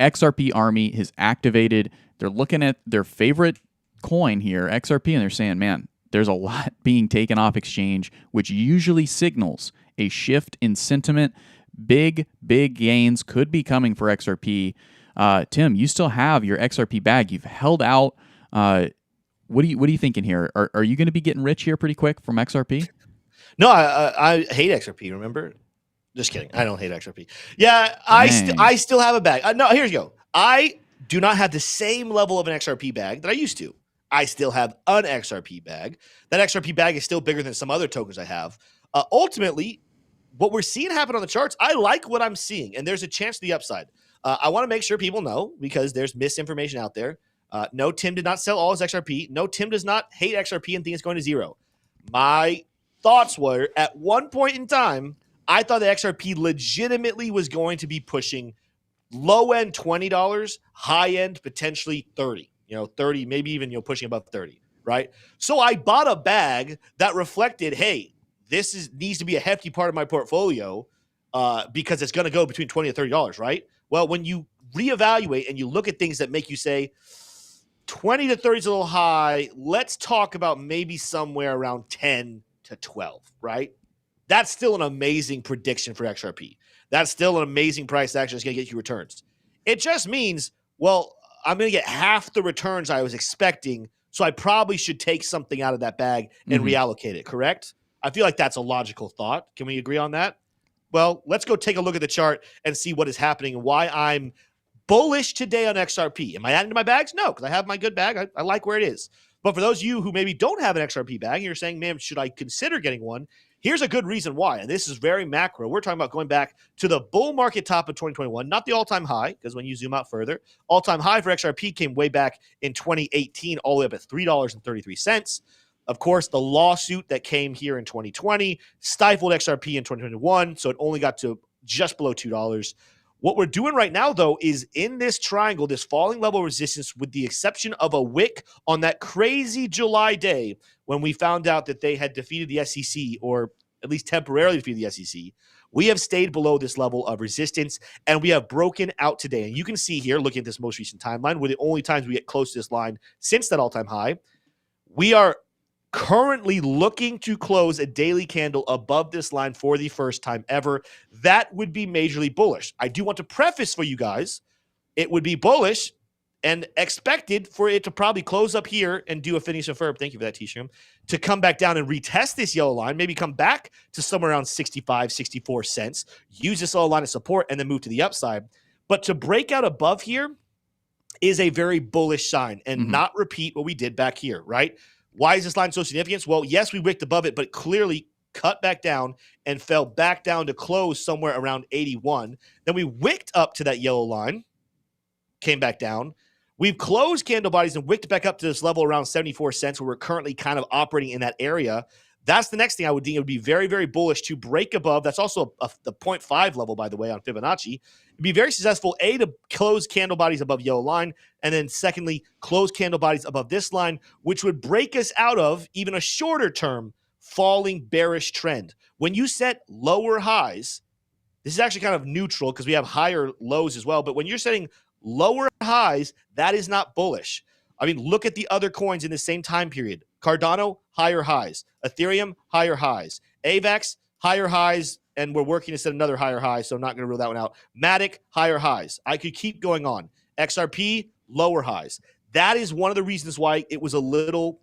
XRP Army has activated. They're looking at their favorite coin here, XRP, and they're saying, man, there's a lot being taken off exchange, which usually signals a shift in sentiment. Big gains could be coming for XRP. Tim, you still have your XRP bag. You've held out. What are you thinking here? Are you going to be getting rich here pretty quick from XRP? No, I hate XRP. Remember, Just kidding. I don't hate XRP. Yeah, I still have a bag. No, here you go. I do not have the same level of an XRP bag that I used to. I still have an XRP bag. That XRP bag is still bigger than some other tokens I have. Ultimately, what we're seeing happen on the charts, I like what I'm seeing, and there's a chance to the upside. I want to make sure people know, because there's misinformation out there. No, Tim did not sell all his XRP. No, Tim does not hate XRP and think it's going to zero. My thoughts were, at one point in time, I thought the XRP legitimately was going to be pushing low end $20, high end potentially 30. 30, maybe even pushing above 30, right? So I bought a bag that reflected, hey, this needs to be a hefty part of my portfolio because it's going to go between $20 and $30, right? Well, when you reevaluate and you look at things that make you say 20 to 30 is a little high, let's talk about maybe somewhere around 10 to 12, right? That's still an amazing prediction for XRP. That's still an amazing price action that's going to get you returns. It just means, well, I'm going to get half the returns I was expecting, so I probably should take something out of that bag and reallocate it, correct? I feel like that's a logical thought. Can we agree on that? Well, let's go take a look at the chart and see what is happening and why I'm bullish today on XRP. Am I adding to my bags? No, because I have my good bag. I like where it is. But for those of you who maybe don't have an XRP bag and you're saying, man, should I consider getting one? Here's a good reason why, and this is very macro. We're talking about going back to the bull market top of 2021, not the all-time high, because when you zoom out further, all-time high for XRP came way back in 2018, all the way up at $3.33. Of course, the lawsuit that came here in 2020 stifled XRP in 2021, so it only got to just below $2. What we're doing right now, though, is in this triangle, this falling level of resistance, with the exception of a wick on that crazy July day when we found out that they had defeated the SEC, or at least temporarily defeated the SEC, we have stayed below this level of resistance, and we have broken out today. And you can see here, looking at this most recent timeline, where the only times we get close to this line since that all-time high, we are currently looking to close a daily candle above this line for the first time ever. That would be majorly bullish. I do want to preface for you guys, it would be bullish and expected for it to probably close up here and do a finish of firm. Thank you for that, T-Shroom. To come back down and retest this yellow line, maybe come back to somewhere around 65, 64 cents, use this yellow line of support, and then move to the upside. But to break out above here is a very bullish sign and not repeat what we did back here, right? Why is this line so significant? Well, yes, we wicked above it, but clearly cut back down and fell back down to close somewhere around 81. Then we wicked up to that yellow line, came back down. We've closed candle bodies and wicked back up to this level around 74 cents, where we're currently kind of operating in that area. That's the next thing I would think. It would be very, very bullish to break above. That's also the 0.5 level, by the way, on Fibonacci. It'd be very successful, A, to close candle bodies above yellow line, and then secondly, close candle bodies above this line, which would break us out of even a shorter term falling bearish trend. When you set lower highs, this is actually kind of neutral because we have higher lows as well, but when you're setting lower highs, that is not bullish. I mean, look at the other coins in the same time period. Cardano, higher highs. Ethereum, higher highs. AVAX, higher highs, and we're working to set another higher high, so I'm not going to rule that one out. Matic, higher highs. I could keep going on. XRP, lower highs. That is one of the reasons why it was a little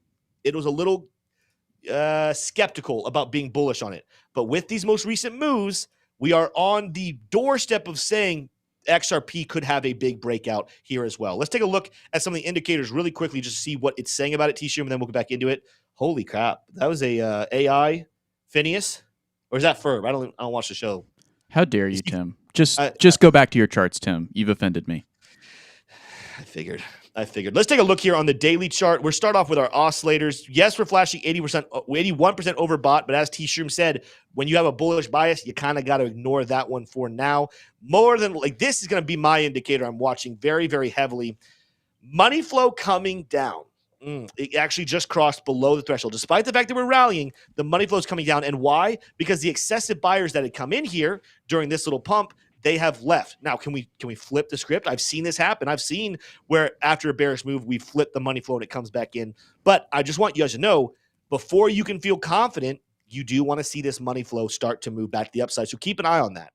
skeptical about being bullish on it. But with these most recent moves, we are on the doorstep of saying XRP could have a big breakout here as well. Let's take a look at some of the indicators really quickly just to see what it's saying about it, T-Shroom, and then we'll get back into it. Holy crap. That was a AI Phineas? Or is that Ferb? I don't watch the show. How dare you, Tim? Just go back to your charts, Tim. You've offended me. I figured. Let's take a look here on the daily chart. We'll start off with our oscillators. Yes, we're flashing 81% overbought, but as T-Shroom said, when you have a bullish bias, you kind of got to ignore that one for now. More than like this is going to be my indicator I'm watching very, very heavily. Money flow coming down. It actually just crossed below the threshold. Despite the fact that we're rallying, the money flow is coming down. And why? Because the excessive buyers that had come in here during this little pump, they have left. Now, can we flip the script? I've seen this happen. I've seen where after a bearish move, we flip the money flow and it comes back in. But I just want you guys to know, before you can feel confident, you do want to see this money flow start to move back to the upside. So keep an eye on that.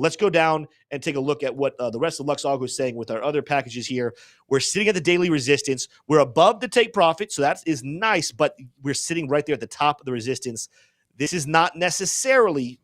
Let's go down and take a look at what the rest of Lux Algo is saying with our other packages here. We're sitting at the daily resistance. We're above the take profit, so that is nice, but we're sitting right there at the top of the resistance. This is not necessarily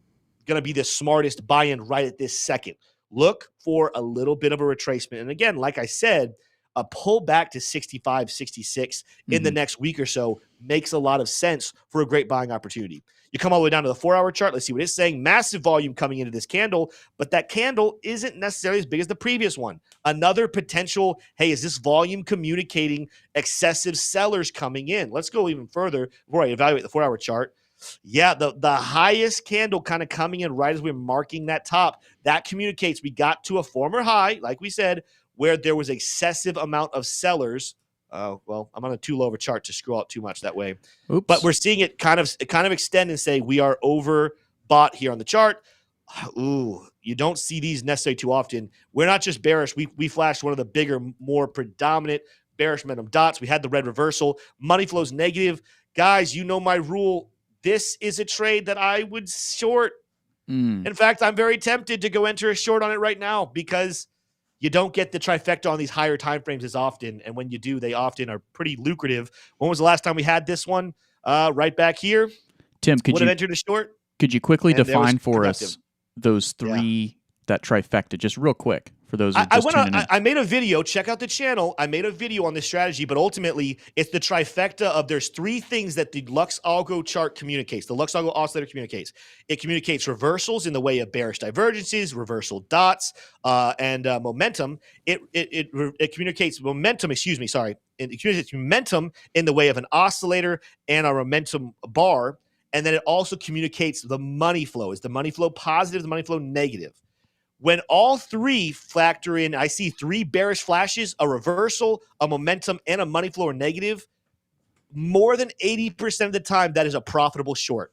going to be the smartest buy-in right at this second. Look for a little bit of a retracement. And again, like I said, a pull back to 65, 66 in the next week or so makes a lot of sense for a great buying opportunity. You come all the way down to the 4-hour chart. Let's see what it's saying. Massive volume coming into this candle, but that candle isn't necessarily as big as the previous one. Another potential, hey, is this volume communicating excessive sellers coming in? Let's go even further before I evaluate the 4-hour chart. Yeah, the highest candle kind of coming in right as we're marking that top. That communicates we got to a former high, like we said, where there was excessive amount of sellers. Well, I'm on a too low of a chart to scroll out too much that way. Oops. But we're seeing it kind of extend and say we are overbought here on the chart. Ooh, you don't see these necessarily too often. We're not just bearish. We flashed one of the bigger, more predominant bearish momentum dots. We had the red reversal. Money flows negative. Guys, you know my rule. This is a trade that I would short. In fact, I'm very tempted to go enter a short on it right now because you don't get the trifecta on these higher time frames as often. And when you do, they often are pretty lucrative. When was the last time we had this one? Right back here. Tim, could you entered a short? Could you quickly define for us those three, that trifecta, just real quick? For those who just tuning in. I made a video. Check out the channel. I made a video on this strategy, but ultimately, it's the trifecta of there's three things that the Lux Algo chart communicates. The Lux Algo oscillator communicates. It communicates reversals in the way of bearish divergences, reversal dots, and momentum. It communicates momentum. Excuse me. Sorry. It communicates momentum in the way of an oscillator and a momentum bar, and then it also communicates the money flow. Is the money flow positive? The money flow negative? When all three factor in, I see three bearish flashes, a reversal, a momentum, and a money flow are negative. More than 80% of the time, that is a profitable short.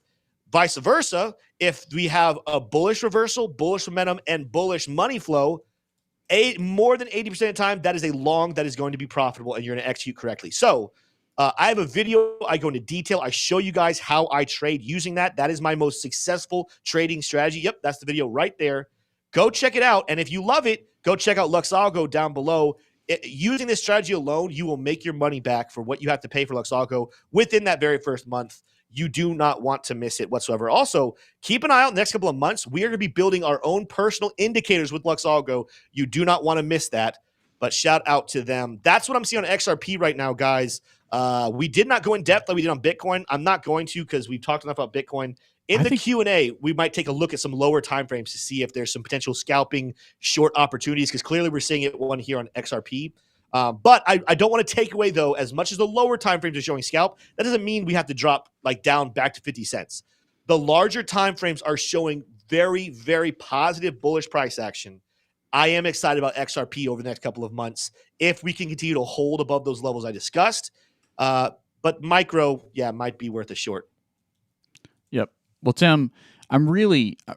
Vice versa, if we have a bullish reversal, bullish momentum, and bullish money flow, more than 80% of the time, that is a long that is going to be profitable and you're going to execute correctly. So I have a video. I go into detail. I show you guys how I trade using that. That is my most successful trading strategy. Yep, that's the video right there. Go check it out. And if you love it, go check out Lux Algo down below. Using this strategy alone, you will make your money back for what you have to pay for Lux Algo within that very first month. You do not want to miss it whatsoever. Also, keep an eye out in the next couple of months. We are going to be building our own personal indicators with Lux Algo. You do not want to miss that, but shout out to them. That's what I'm seeing on XRP right now, guys. We did not go in depth like we did on Bitcoin. I'm not going to because we've talked enough about Bitcoin. In the Q&A, we might take a look at some lower time frames to see if there's some potential scalping short opportunities because clearly we're seeing it one here on XRP. But I don't want to take away, though, as much as the lower time frames are showing scalp, that doesn't mean we have to drop like down back to 50 cents. The larger time frames are showing very, very positive bullish price action. I am excited about XRP over the next couple of months if we can continue to hold above those levels I discussed. But micro, might be worth a short. Yep. Well, Tim,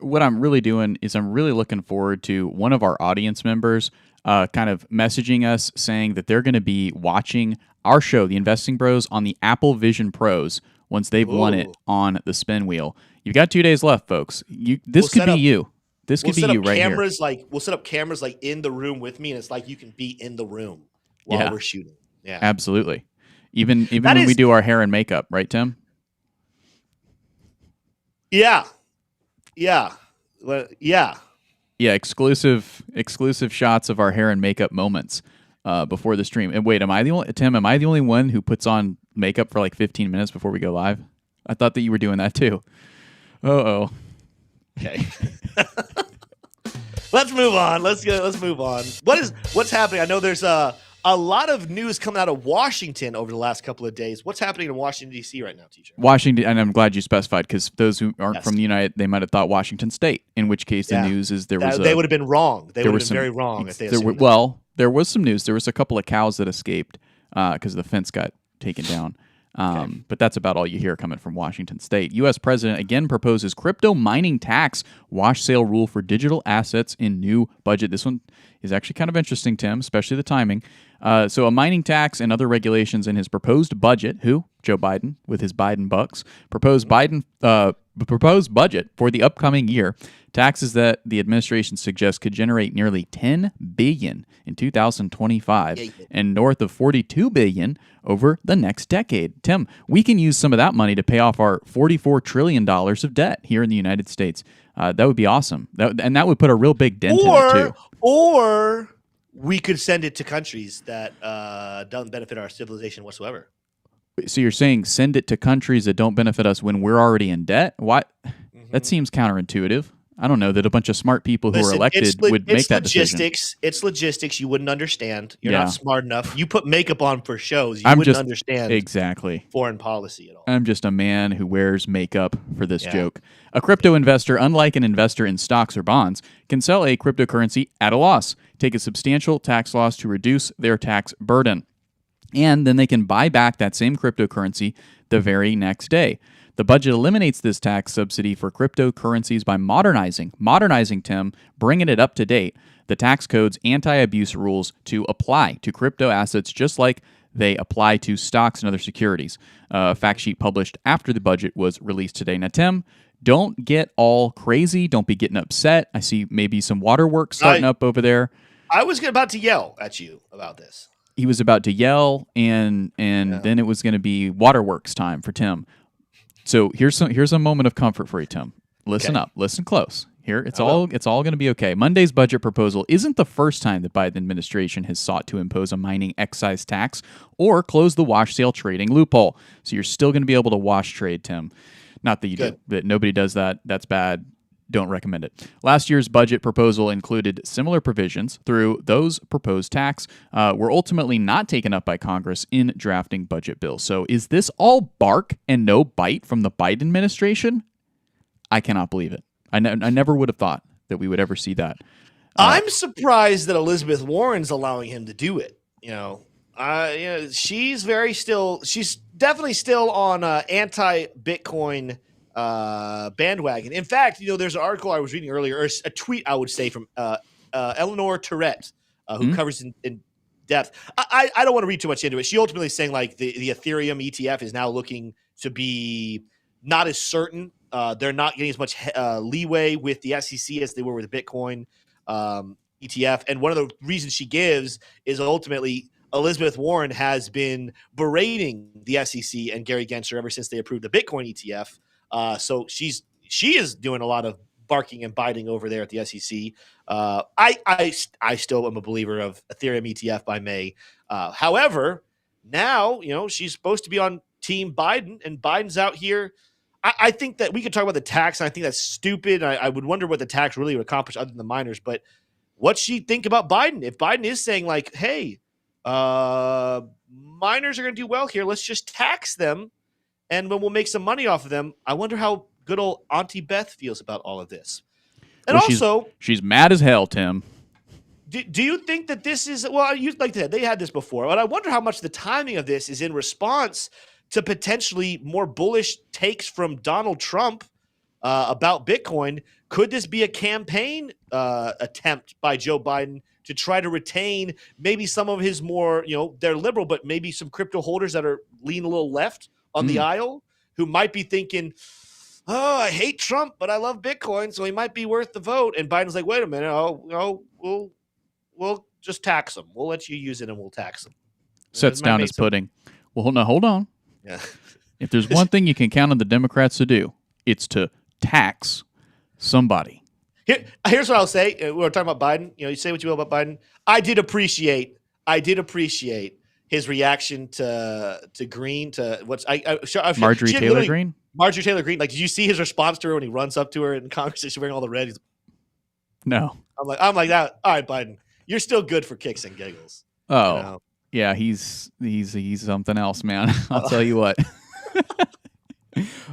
what I'm really doing is I'm really looking forward to one of our audience members kind of messaging us saying that they're going to be watching our show, The Investing Bros, on the Apple Vision Pros once they've won it on the spin wheel. You've got 2 days left, folks. This could be you. This could be you right here. We'll set up cameras like in the room with me, and it's like you can be in the room while we're shooting. Yeah, absolutely. Even when we do our hair and makeup, right, Tim? Yeah. Exclusive shots of our hair and makeup moments before the stream. And wait, am I the only one who puts on makeup for like 15 minutes before we go live? I thought that you were doing that too. Uh-oh. Okay. Let's move on. Let's move on. What's happening? I know there's a lot of news coming out of Washington over the last couple of days. What's happening in Washington, D.C. right now, teacher? Washington, and I'm glad you specified because those who aren't from the United, they might have thought Washington State, in which case the news is they would have been wrong. They would have been very wrong if they assumed that. Well, there was some news. There was a couple of cows that escaped because the fence got taken down. But that's about all you hear coming from Washington State. U.S. President again proposes crypto mining tax, wash sale rule for digital assets in new budget. This one is actually kind of interesting, Tim, especially the timing. So a mining tax and other regulations in his proposed budget. Joe Biden, with his Biden bucks, proposed Biden proposed budget for the upcoming year, taxes that the administration suggests could generate nearly $10 billion in 2025 and north of $42 billion over the next decade. Tim, we can use some of that money to pay off our $44 trillion of debt here in the United States. That would be awesome. And that would put a real big dent in it, too. Or we could send it to countries that don't benefit our civilization whatsoever. So you're saying send it to countries that don't benefit us when we're already in debt? Why? That seems counterintuitive. I don't know that a bunch of smart people who are elected would make that decision. It's logistics. You wouldn't understand. You're not smart enough. You put makeup on for shows. You wouldn't understand exactly foreign policy at all. I'm just a man who wears makeup for this joke. A crypto investor, unlike an investor in stocks or bonds, can sell a cryptocurrency at a loss, take a substantial tax loss to reduce their tax burden, and then they can buy back that same cryptocurrency the very next day. The budget eliminates this tax subsidy for cryptocurrencies by modernizing, Tim, bringing it up to date, the tax code's anti-abuse rules to apply to crypto assets just like they apply to stocks and other securities. A fact sheet published after the budget was released today. Now, Tim, don't get all crazy. Don't be getting upset. I see maybe some waterworks starting up over there. I was about to yell at you about this. He was about to yell, and then it was going to be waterworks time for Tim. So here's a moment of comfort for you, Tim. Listen up, listen close. Here, it's all going to be okay. Monday's budget proposal isn't the first time the Biden administration has sought to impose a mining excise tax or close the wash sale trading loophole. So you're still going to be able to wash trade, Tim. Not that you do, that nobody does that. That's bad. Don't recommend it. Last year's budget proposal included similar provisions. Through those proposed tax were ultimately not taken up by Congress in drafting budget bills. So is this all bark and no bite from the Biden administration? I cannot believe it. I never would have thought that we would ever see that. I'm surprised that Elizabeth Warren's allowing him to do it. She's definitely still on anti-Bitcoin bandwagon. In fact, there's an article I was reading earlier, or a tweet I would say from Eleanor Tourette, who covers in depth. I don't want to read too much into it. She ultimately is saying like the Ethereum ETF is now looking to be not as certain. They're not getting as much leeway with the SEC as they were with the Bitcoin ETF. And one of the reasons she gives is ultimately Elizabeth Warren has been berating the SEC and Gary Gensler ever since they approved the Bitcoin ETF. So she is doing a lot of barking and biting over there at the SEC. I still am a believer of Ethereum ETF by May. However, now she's supposed to be on Team Biden, and Biden's out here. I think that we could talk about the tax, and I think that's stupid. I would wonder what the tax really would accomplish other than the miners. But what's she think about Biden? If Biden is saying like, "Hey, miners are going to do well here. Let's just tax them, and we'll make some money off of them." I wonder how good old Auntie Beth feels about all of this. And also, she's mad as hell, Tim. Do you think that this is like they had this before, but I wonder how much the timing of this is in response to potentially more bullish takes from Donald Trump about Bitcoin. Could this be a campaign attempt by Joe Biden to try to retain maybe some of his more, they're liberal, but maybe some crypto holders that are lean a little left on the aisle who might be thinking, oh, I hate Trump, but I love Bitcoin, so he might be worth the vote. And Biden's like, wait a minute, we'll just tax him. We'll let you use it and we'll tax him. Sets down his pudding. Well, hold on. Yeah. If there's one thing you can count on the Democrats to do, it's to tax somebody. Here's what I'll say. We were talking about Biden. You say what you will about Biden. I did appreciate his reaction to Green, to Marjorie Taylor Greene. Marjorie Taylor Greene. Like, did you see his response to her when he runs up to her in Congress? She's wearing all the red. No. I'm like that. All right, Biden, you're still good for kicks and giggles. Oh. Yeah, he's something else, man. I'll tell you what.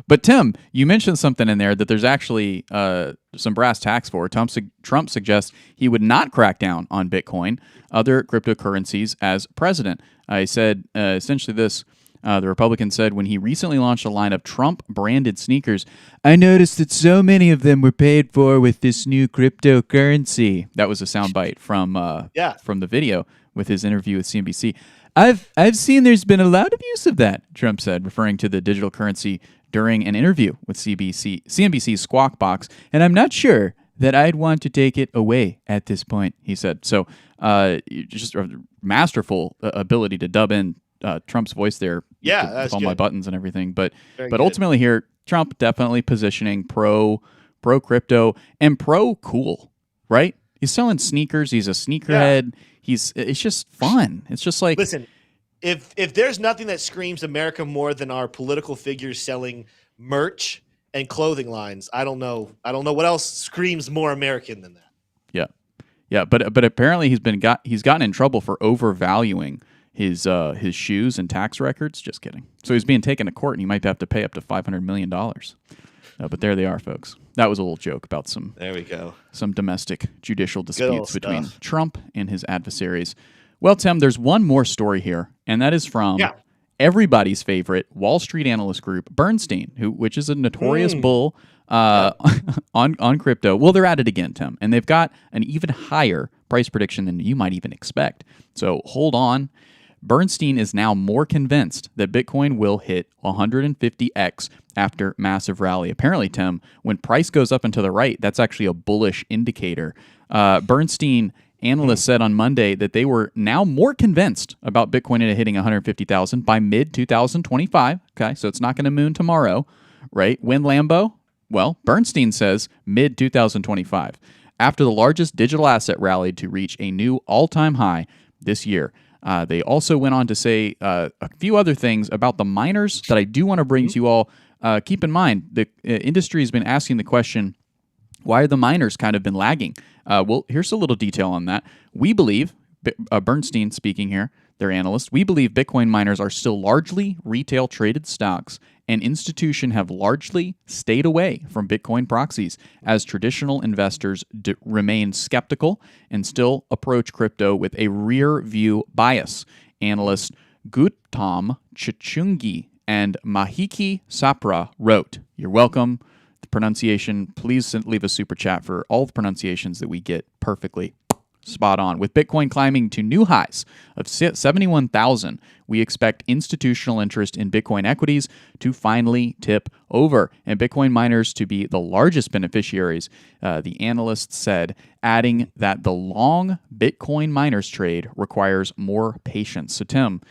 But Tim, you mentioned something in there that there's actually some brass tacks for. Trump suggests he would not crack down on Bitcoin, other cryptocurrencies, as president. He said essentially this. The Republican said when he recently launched a line of Trump-branded sneakers, "I noticed that so many of them were paid for with this new cryptocurrency." That was a soundbite from the video with his interview with CNBC. I've seen there's been a lot of use of that, Trump said, referring to the digital currency during an interview with CNBC's Squawk Box, and I'm not sure that I'd want to take it away at this point, he said. So just a masterful ability to dub in Trump's voice there. Yeah, with all good. my buttons and everything. But Very ultimately here, Trump definitely positioning pro crypto and pro cool, right? He's selling sneakers. He's a sneakerhead. Yeah. It's just fun. It's just like, listen, if there's nothing that screams America more than our political figures selling merch and clothing lines, I don't know what else screams more American than that. Yeah. But apparently he's gotten in trouble for overvaluing his shoes and tax records. Just kidding. So he's being taken to court, and he might have to pay up to $500 million. But there they are, folks. That was a little joke about some domestic judicial disputes between Trump and his adversaries. Well, Tim, there's one more story here, and that is from everybody's favorite Wall Street analyst group, Bernstein, which is a notorious bull on crypto. Well, they're at it again, Tim, and they've got an even higher price prediction than you might even expect. So hold on. Bernstein is now more convinced that Bitcoin will hit 150x after massive rally. Apparently, Tim, when price goes up and to the right, that's actually a bullish indicator. Bernstein analysts said on Monday that they were now more convinced about Bitcoin hitting 150,000 by mid-2025. Okay, so it's not going to moon tomorrow, right? When Lambo? Well, Bernstein says mid-2025, after the largest digital asset rallied to reach a new all-time high this year. They also went on to say a few other things about the miners that I do want to bring to you all. Keep in mind, the industry has been asking the question, why are the miners kind of been lagging? Well, here's a little detail on that. We believe, Bernstein speaking here, their analyst, we believe Bitcoin miners are still largely retail traded stocks, and institutions have largely stayed away from Bitcoin proxies as traditional investors remain skeptical and still approach crypto with a rear view bias. Analyst Gautam Chachungi and Mahiki Sapra wrote, "You're welcome. The pronunciation, please leave a super chat for all the pronunciations that we get perfectly spot on. With Bitcoin climbing to new highs of 71,000, we expect institutional interest in Bitcoin equities to finally tip over and Bitcoin miners to be the largest beneficiaries," the analyst said, adding that the long Bitcoin miners trade requires more patience. So, Tim,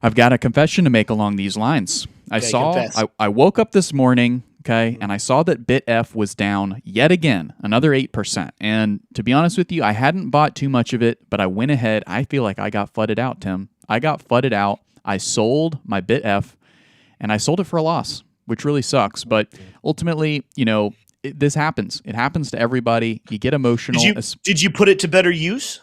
I've got a confession to make along these lines. I woke up this morning, okay, and I saw that BitF was down yet again, another 8%. And to be honest with you, I hadn't bought too much of it, but I went ahead. I feel like I got flooded out, Tim. I got flooded out. I sold my BitF, and I sold it for a loss, which really sucks. But ultimately, this happens. It happens to everybody. You get emotional. Did you put it to better use?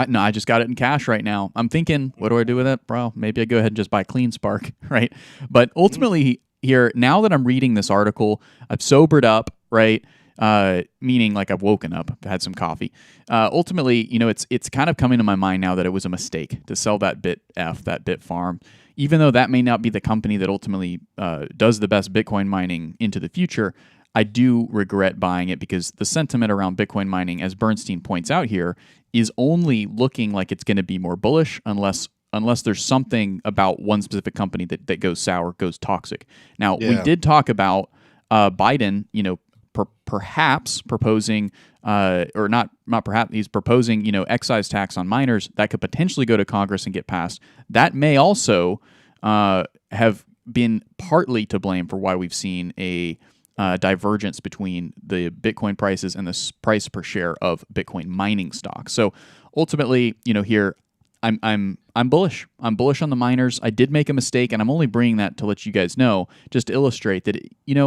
No, I just got it in cash right now. I'm thinking, what do I do with it? Bro, maybe I go ahead and just buy Clean Spark, right? But ultimately, here, now that I'm reading this article, I've sobered up, right? Meaning like I've woken up, I've had some coffee. Ultimately, it's kind of coming to my mind now that it was a mistake to sell that Bit farm, even though that may not be the company that ultimately does the best Bitcoin mining into the future. I do regret buying it because the sentiment around Bitcoin mining, as Bernstein points out here, is only looking like it's going to be more bullish unless there's something about one specific company that goes sour, goes toxic. Now, we did talk about Biden, perhaps proposing, or not perhaps, he's proposing, excise tax on miners that could potentially go to Congress and get passed. That may also have been partly to blame for why we've seen a divergence between the Bitcoin prices and the price per share of Bitcoin mining stocks. So ultimately, here I'm bullish. I'm bullish on the miners. I did make a mistake, and I'm only bringing that to let you guys know, just to illustrate that,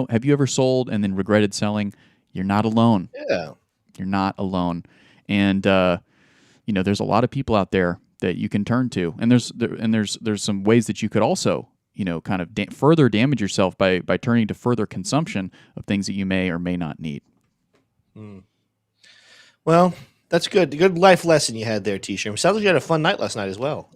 have you ever sold and then regretted selling? You're not alone. Yeah. You're not alone. And there's a lot of people out there that you can turn to, and there's some ways that you could also kind of further damage yourself by turning to further consumption of things that you may or may not need. Well, that's good. Good life lesson you had there, T-shirt. Sounds like you had a fun night last night as well.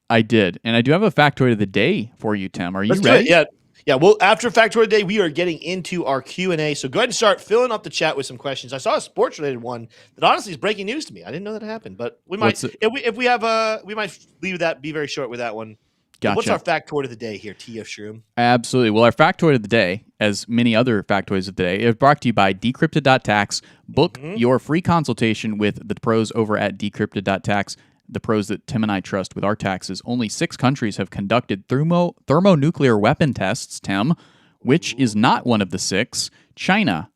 I did, and I do have a factoid of the day for you, Tim. Are you ready? Yeah, Yeah, well, after Factoid today, we are getting into our Q&A. So go ahead and start filling up the chat with some questions. I saw a sports-related one that honestly is breaking news to me. I didn't know that happened, but we might, if we have we might leave that, be very short with that one. Gotcha. What's our factoid of the day here, TF Shroom? Absolutely. Well, our factoid of the day, as many other factoids of the day, is brought to you by Decrypted.tax. Book your free consultation with the pros over at Decrypted.tax. The pros that Tim and I trust with our taxes. Only 6 countries have conducted thermonuclear weapon tests, Tim, which is not one of the 6. China,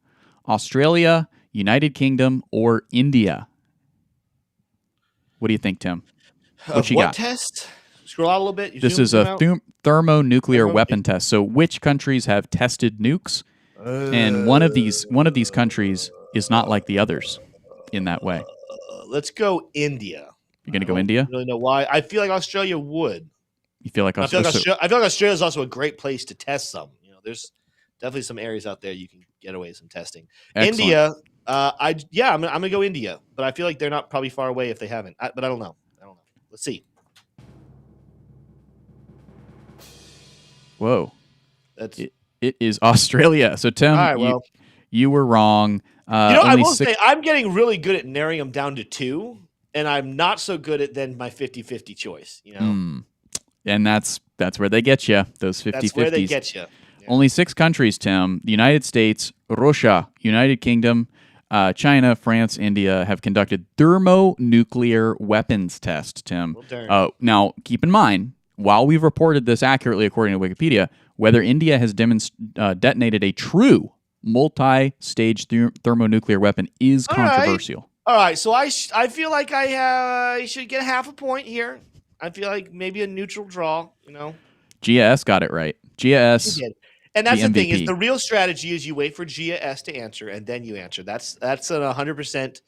Australia, United Kingdom, or India. What do you think, Tim? What you got? Test? Scroll out a little bit. This is a thermonuclear weapon test. So which countries have tested nukes? And one of these countries is not like the others in that way. Let's go India. You're going to go India? I don't really know why. I feel like Australia would. You feel like Australia? I feel like Australia is also a great place to test some. You know, there's definitely some areas out there you can get away with some testing. Excellent. India, I'm gonna go India, but I feel like they're not probably far away if they haven't. But I don't know. Let's see. Whoa, it is Australia. So Tim, you were wrong. I will say I'm getting really good at narrowing them down to 2. And I'm not so good at then my 50-50 choice, you know. And that's where they get you, those 50-50s. That's where they get you. Yeah. Only 6 countries, Tim. The United States, Russia, United Kingdom, China, France, India have conducted thermonuclear weapons test, Tim. Now, keep in mind, while we've reported this accurately according to Wikipedia, whether India has detonated a true multi-stage thermonuclear weapon is controversial. All right, so I feel like I should get half a point here. I feel like maybe a neutral draw, you know. GS got it right. GS. And that's the thing is the real strategy is you wait for GS to answer and then you answer. That's an 100%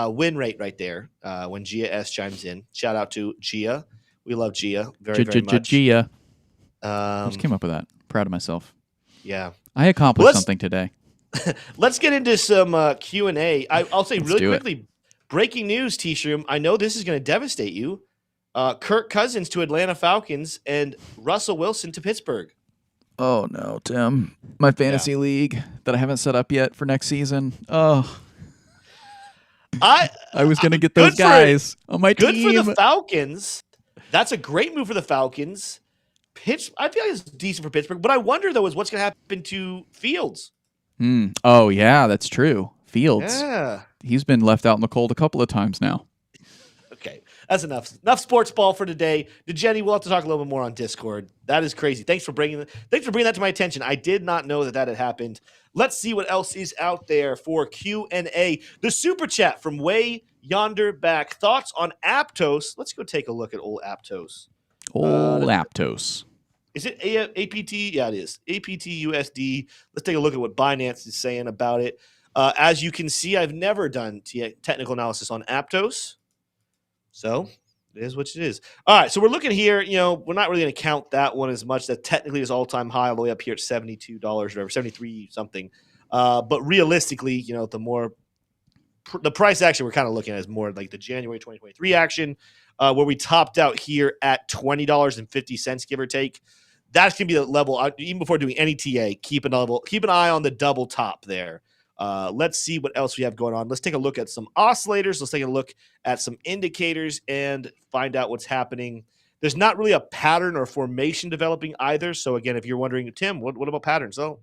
win rate right there when GS chimes in. Shout out to Gia. We love Gia very much. Gia. I just came up with that. Proud of myself. Yeah. I accomplished something today. Let's get into some Q&A. I'll say really quickly, breaking news, T-Shroom. I know this is going to devastate you. Kirk Cousins to Atlanta Falcons and Russell Wilson to Pittsburgh. Oh, no, Tim. My fantasy league that I haven't set up yet for next season. Oh. I was going to get those guys on my team. Good for the Falcons. That's a great move for the Falcons. I feel like it's decent for Pittsburgh. But I wonder, though, is what's going to happen to Fields. Oh, yeah, that's true. Fields. Yeah. He's been left out in the cold a couple of times now. Okay, that's enough. Enough sports ball for today. Jenny, we'll have to talk a little bit more on Discord. That is crazy. Thanks for bringing that to my attention. I did not know that had happened. Let's see what else is out there for Q&A. The super chat from way yonder back. Thoughts on Aptos? Let's go take a look at old Aptos. Aptos. Is it APT? Yeah, it is. APT USD. Let's take a look at what Binance is saying about it. As you can see, I've never done technical analysis on Aptos. So it is what it is. All right, so we're looking here. You know, we're not really going to count that one as much. That technically is all-time high all the way up here at $72 or whatever, 73 something. But realistically, you know, the price action we're kind of looking at is more like the January 2023 action, where we topped out here at $20.50, give or take. That's going to be the level, even before doing any TA, keep an eye on the double top there. Let's see what else we have going on. Let's take a look at some oscillators. Let's take a look at some indicators and find out what's happening. There's not really a pattern or formation developing either. So again, if you're wondering, Tim, what about patterns? Oh,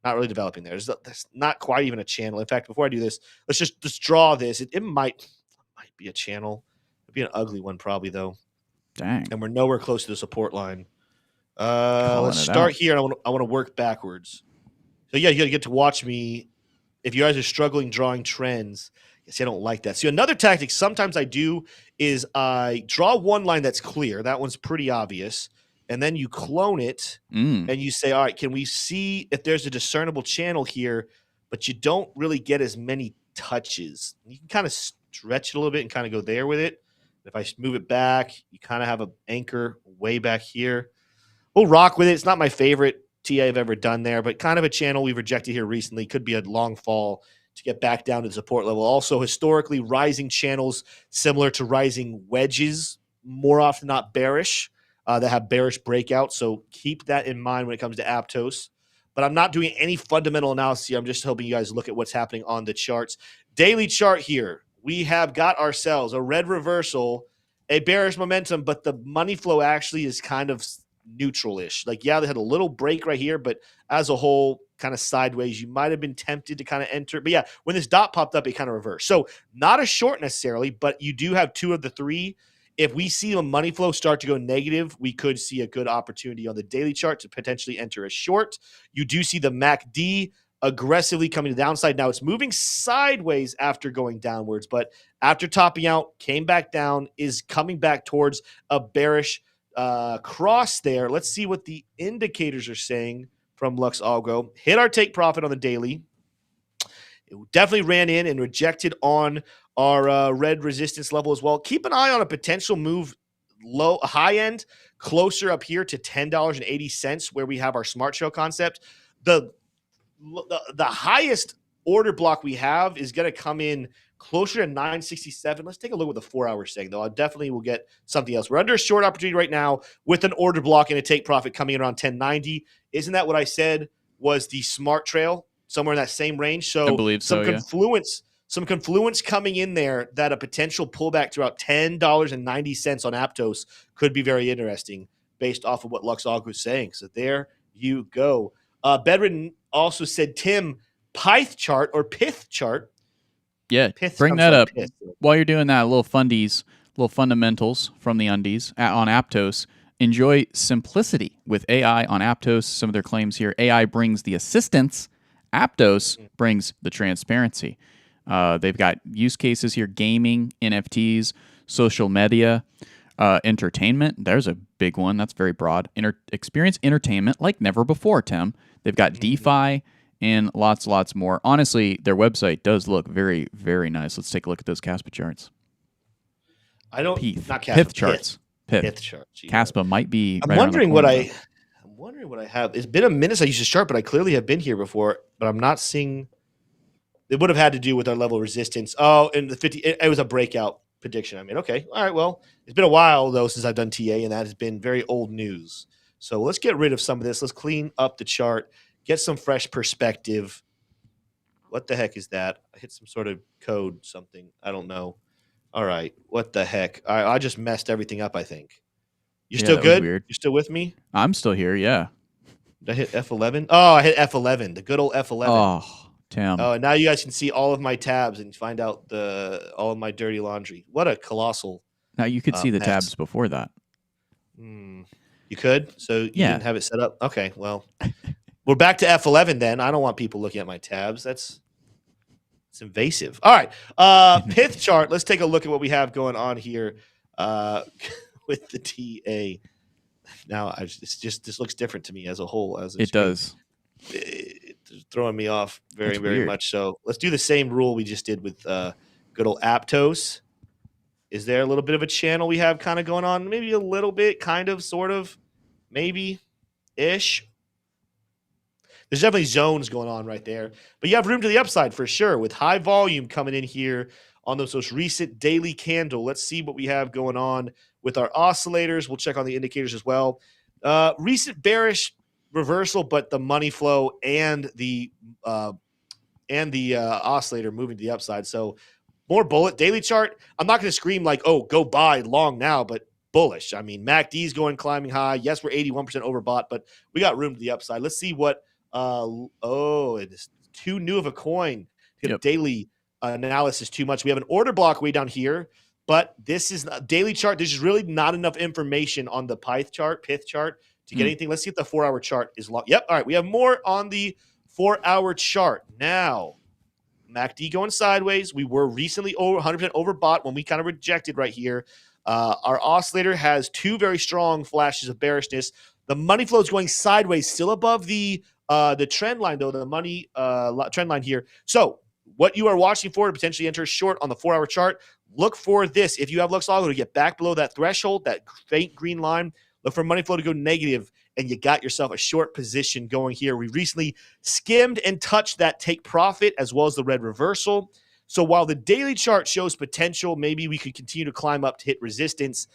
not really developing there. There's not quite even a channel. In fact, before I do this, let's just draw this. It might be a channel. It'd be an ugly one probably though. Dang. And we're nowhere close to the support line. Let's start here. And I want to work backwards. So yeah, you got to get to watch me. If you guys are struggling drawing trends, see, I don't like that. So another tactic sometimes I do is I draw one line that's clear. That one's pretty obvious. And then you clone it and you say, all right, can we see if there's a discernible channel here, but you don't really get as many touches. You can kind of stretch it a little bit and kind of go there with it. If I move it back, you kind of have an anchor way back here. We'll rock with it. It's not my favorite TA I've ever done there, but kind of a channel we've rejected here recently. Could be a long fall to get back down to the support level. Also, historically, rising channels similar to rising wedges, more often not bearish. that have bearish breakouts. So keep that in mind when it comes to Aptos. But I'm not doing any fundamental analysis here. I'm just helping you guys look at what's happening on the charts. Daily chart here. We have got ourselves a red reversal, a bearish momentum, but the money flow actually is kind of neutral-ish. Like, yeah, they had a little break right here, but as a whole, kind of sideways. You might have been tempted to kind of enter. But yeah, when this dot popped up, it kind of reversed. So not a short necessarily, but you do have 2 of the 3. If we see a money flow start to go negative, we could see a good opportunity on the daily chart to potentially enter a short. You do see the MACD aggressively coming to the downside. Now it's moving sideways after going downwards, but after topping out, came back down, is coming back towards a bearish cross there. Let's see what the indicators are saying from Lux Algo. Hit our take profit on the daily. It definitely ran in and rejected on our red resistance level as well. Keep an eye on a potential move low, high end, closer up here to $10.80 where we have our smart show concept. The highest order block we have is going to come in closer to 967. Let's take a look at what the 4 hours saying, though. I definitely will get something else. We're under a short opportunity right now with an order block and a take profit coming in around 1090. Isn't that what I said was the smart trail? Somewhere in that same range. So I believe so, some confluence coming in there that a potential pullback to about $10.90 on Aptos could be very interesting based off of what Lux Algo is saying. So there you go. Bedridden also said, Tim, Pyth chart or Pith chart. Yeah, Pith bring that up. Pith. While you're doing that, little fundamentals from the undies on Aptos. Enjoy simplicity with AI on Aptos. Some of their claims here. AI brings the assistance. Aptos brings the transparency. They've got use cases here: gaming, NFTs, social media, entertainment. There's a big one. That's very broad. Experience entertainment like never before, Tim. They've got DeFi and lots more. Honestly, their website does look very, very nice. Let's take a look at those Caspa charts. Pith charts. Pith charts. Caspa might be. I'm wondering what I have. It's been a minute since I used this chart, but I clearly have been here before. But I'm not seeing. It would have had to do with our level of resistance. Oh, and the 50. It was a breakout prediction. I mean, okay, all right. Well, it's been a while though since I've done TA, and that has been very old news. So let's get rid of some of this. Let's clean up the chart, get some fresh perspective. What the heck is that? I hit some sort of code, something. I don't know. All right. What the heck? I just messed everything up, I think. You're still good? You're still with me? I'm still here, yeah. Did I hit F11? Oh, I hit F11, the good old F11. Oh, Tim. Oh, and now you guys can see all of my tabs and find out all of my dirty laundry. What a colossal Now you could see the tabs before that. You could? So you didn't have it set up? Okay, well, we're back to F11 then. I don't want people looking at my tabs. It's invasive. All right. Pith chart. Let's take a look at what we have going on here with the TA. Now, this looks different to me as a whole. It does. It's throwing me off very much so. Let's do the same rule we just did with good old Aptos. Is there a little bit of a channel we have kind of going on? Maybe a little bit, kind of, sort of, maybe-ish. There's definitely zones going on right there. But you have room to the upside for sure with high volume coming in here on those most recent daily candle. Let's see what we have going on with our oscillators. We'll check on the indicators as well. Recent bearish reversal, but the money flow and the oscillator moving to the upside. So more bullet daily chart. I'm not going to scream like, oh, go buy long now, but bullish. I mean, MACD's going climbing high. Yes, we're 81% overbought, but we got room to the upside. Let's see what. It's too new of a coin to get daily analysis too much. We have an order block way down here, but this is a daily chart. There's just really not enough information on the Pith chart to get anything. Let's see if the 4 hour chart is long. Yep. All right. We have more on the 4 hour chart. Now, MACD going sideways. We were recently over 100% overbought when we kind of rejected right here. Our oscillator has 2 very strong flashes of bearishness. The money flow is going sideways, still above the trend line, though, the money trend line here. So what you are watching for to potentially enter short on the 4 hour chart, look for this. If you have Lux Algo to get back below that threshold, that faint green line, look for money flow to go negative, and you got yourself a short position going here. We recently skimmed and touched that take profit as well as the red reversal. So while the daily chart shows potential, maybe we could continue to climb up to hit resistance.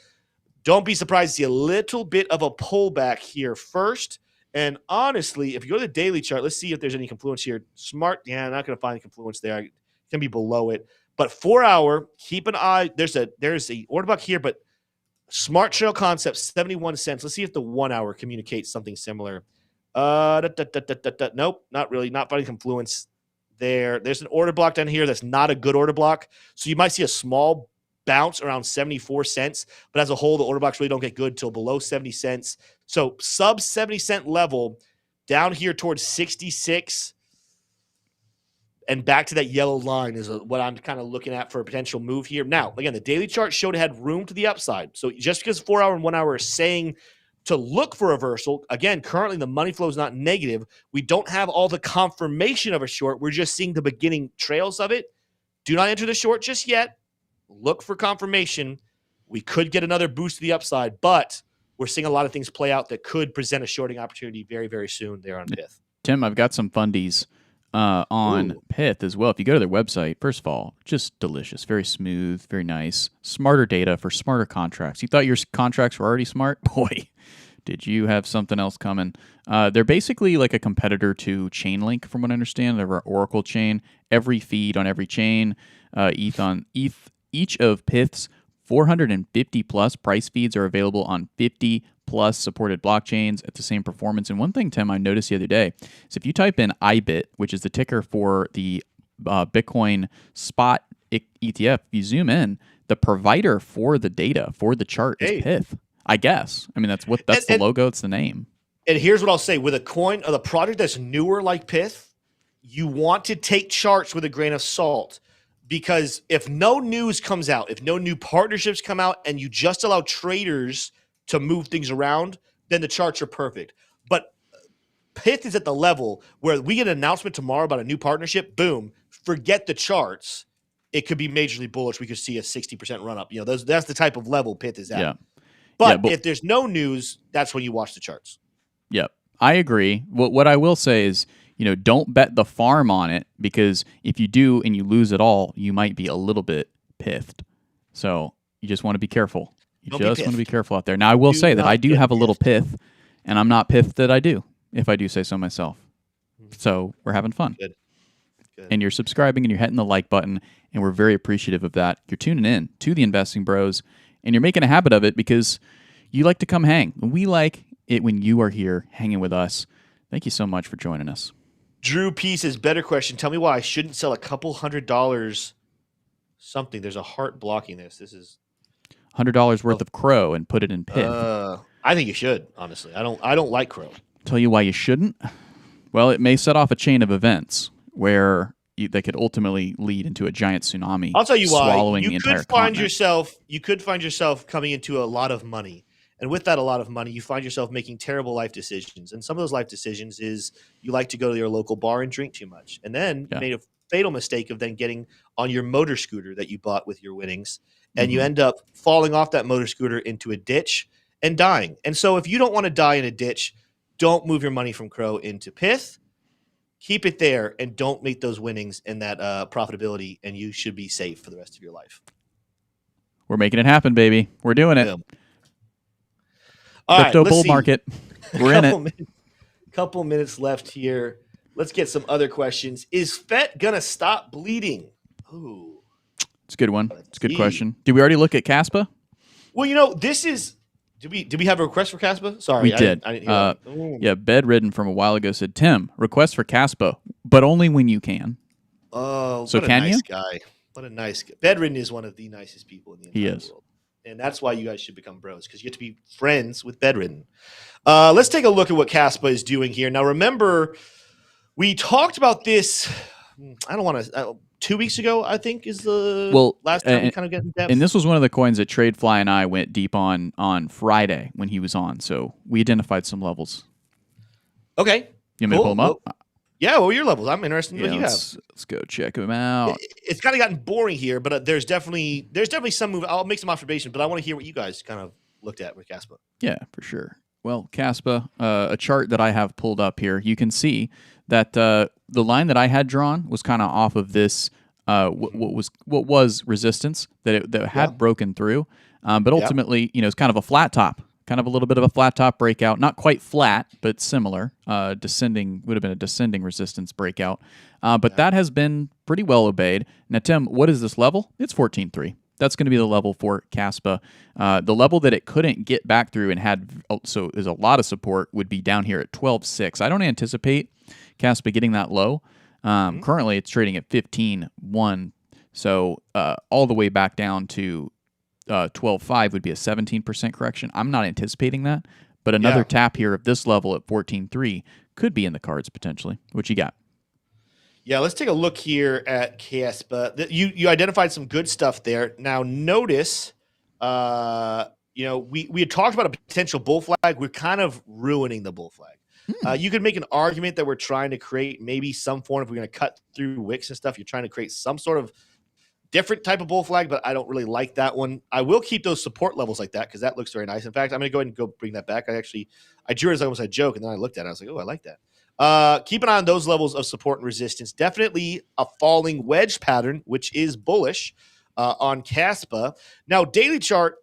don't be surprised to see a little bit of a pullback here first. And honestly, if you go to the daily chart, let's see if there's any confluence here. Smart, yeah, I'm not going to find confluence there. It's going to be below it. But 4 hour, keep an eye. There's a order block here, but smart trail concept, 71 cents. Let's see if the 1 hour communicates something similar. Nope, not really. Not finding confluence there. There's an order block down here that's not a good order block. So you might see a small bounce around 74 cents, but as a whole, the order blocks really don't get good till below 70 cents. So sub 70-cent level down here towards 66 and back to that yellow line is what I'm kind of looking at for a potential move here. Now, again, the daily chart showed it had room to the upside. So just because 4 hour and 1 hour are saying to look for a reversal, again, currently the money flow is not negative. We don't have all the confirmation of a short. We're just seeing the beginning trails of it. Do not enter the short just yet. Look for confirmation. We could get another boost to the upside, but we're seeing a lot of things play out that could present a shorting opportunity very, very soon there on Pith. Tim, I've got some fundies on Pith as well. If you go to their website, first of all, just delicious, very smooth, very nice, smarter data for smarter contracts. You thought your contracts were already smart? Boy, did you have something else coming. They're basically like a competitor to Chainlink, from what I understand. They're an Oracle chain. Every feed on every chain, each of Pith's 450 plus price feeds are available on 50 plus supported blockchains at the same performance. And one thing, Tim, I noticed the other day is if you type in IBIT, which is the ticker for the Bitcoin spot ETF, if you zoom in, the provider for the data for the chart is Pith. I guess. I mean, that's the logo. It's the name. And here's what I'll say: with a coin or the project that's newer like Pith, you want to take charts with a grain of salt. Because if no news comes out, if no new partnerships come out, and you just allow traders to move things around, then the charts are perfect. But Pith is at the level where we get an announcement tomorrow about a new partnership, boom, forget the charts. It could be majorly bullish. We could see a 60% run up. That's the type of level Pith is at. Yeah. But if there's no news, that's when you watch the charts. Yep. I agree. What I will say is, don't bet the farm on it, because if you do and you lose it all, you might be a little bit pithed. So you just want to be careful. You just want to be careful out there. Now, I will say that I do have a little pith, and I'm not pithed that I do, if I do say so myself. So we're having fun. Good. And you're subscribing and you're hitting the like button, and we're very appreciative of that. You're tuning in to the Investing Bros, and you're making a habit of it because you like to come hang. We like it when you are here hanging with us. Thank you so much for joining us. Drew P says, better question. Tell me why I shouldn't sell a couple $100 something. There's a heart blocking this. This is $100 worth of Crow and put it in Pith. I think you should, honestly. I don't like Crow. Tell you why you shouldn't? Well, it may set off a chain of events where they could ultimately lead into a giant tsunami. I'll tell you why. You could find yourself coming into a lot of money. And with that, a lot of money, you find yourself making terrible life decisions. And some of those life decisions is you like to go to your local bar and drink too much. And then you made a fatal mistake of then getting on your motor scooter that you bought with your winnings. And you end up falling off that motor scooter into a ditch and dying. And so if you don't want to die in a ditch, don't move your money from Crow into Pith. Keep it there and don't make those winnings and that profitability, and you should be safe for the rest of your life. We're making it happen, baby. We're doing it. Yeah. Crypto bull market. We're in it. Couple minutes left here. Let's get some other questions. Is FET gonna stop bleeding? Ooh, it's a good one. It's a good question. Did we already look at Caspa? Well, this is. Did we have a request for Caspa? Sorry, we did. I didn't hear that. Yeah, Bedridden from a while ago said, Tim, request for Caspa, but only when you can. Oh, so what a can nice you? guy. What a nice guy. Bedridden is one of the nicest people in the entire world. And that's why you guys should become bros, because you get to be friends with Bedridden. Let's take a look at what Caspa is doing here. Now, remember, we talked about this, I don't want to, 2 weeks ago, I think, is the last time we kind of get in depth. And this was one of the coins that TradeFly and I went deep on Friday when he was on. So we identified some levels. Okay. You want me to pull them up? Yeah, what are your levels? I'm interested in what you have. Let's go check them out. It's kind of gotten boring here, but there's definitely some move. I'll make some observations, but I want to hear what you guys kind of looked at with Caspa. Yeah, for sure. Well, Caspa, a chart that I have pulled up here, you can see that the line that I had drawn was kind of off of this what was resistance that had broken through. But ultimately, it's kind of a flat top, kind of a little bit of a flat top breakout. Not quite flat, but similar. Descending would have been a descending resistance breakout. But that has been pretty well obeyed. Now, Tim, what is this level? It's 14.3. That's going to be the level for Caspa. The level that it couldn't get back through and had so is a lot of support would be down here at 12.6. I don't anticipate Caspa getting that low. Currently, it's trading at 15.1. So all the way back down to 12.5 would be a 17% correction. I'm not anticipating that, but another tap here of this level at 14.3 could be in the cards potentially. What you got? Yeah, let's take a look here at Caspa. You identified some good stuff there. Now notice, we had talked about a potential bull flag. We're kind of ruining the bull flag. You could make an argument that we're trying to create maybe some form, if we're going to cut through wicks and stuff, you're trying to create some sort of different type of bull flag, but I don't really like that one. I will keep those support levels like that because that looks very nice. In fact, I'm going to go ahead and go bring that back. I drew it as almost a joke, and then I looked at it. I was like, oh, I like that. Keep an eye on those levels of support and resistance. Definitely a falling wedge pattern, which is bullish on Caspa. Now, daily chart,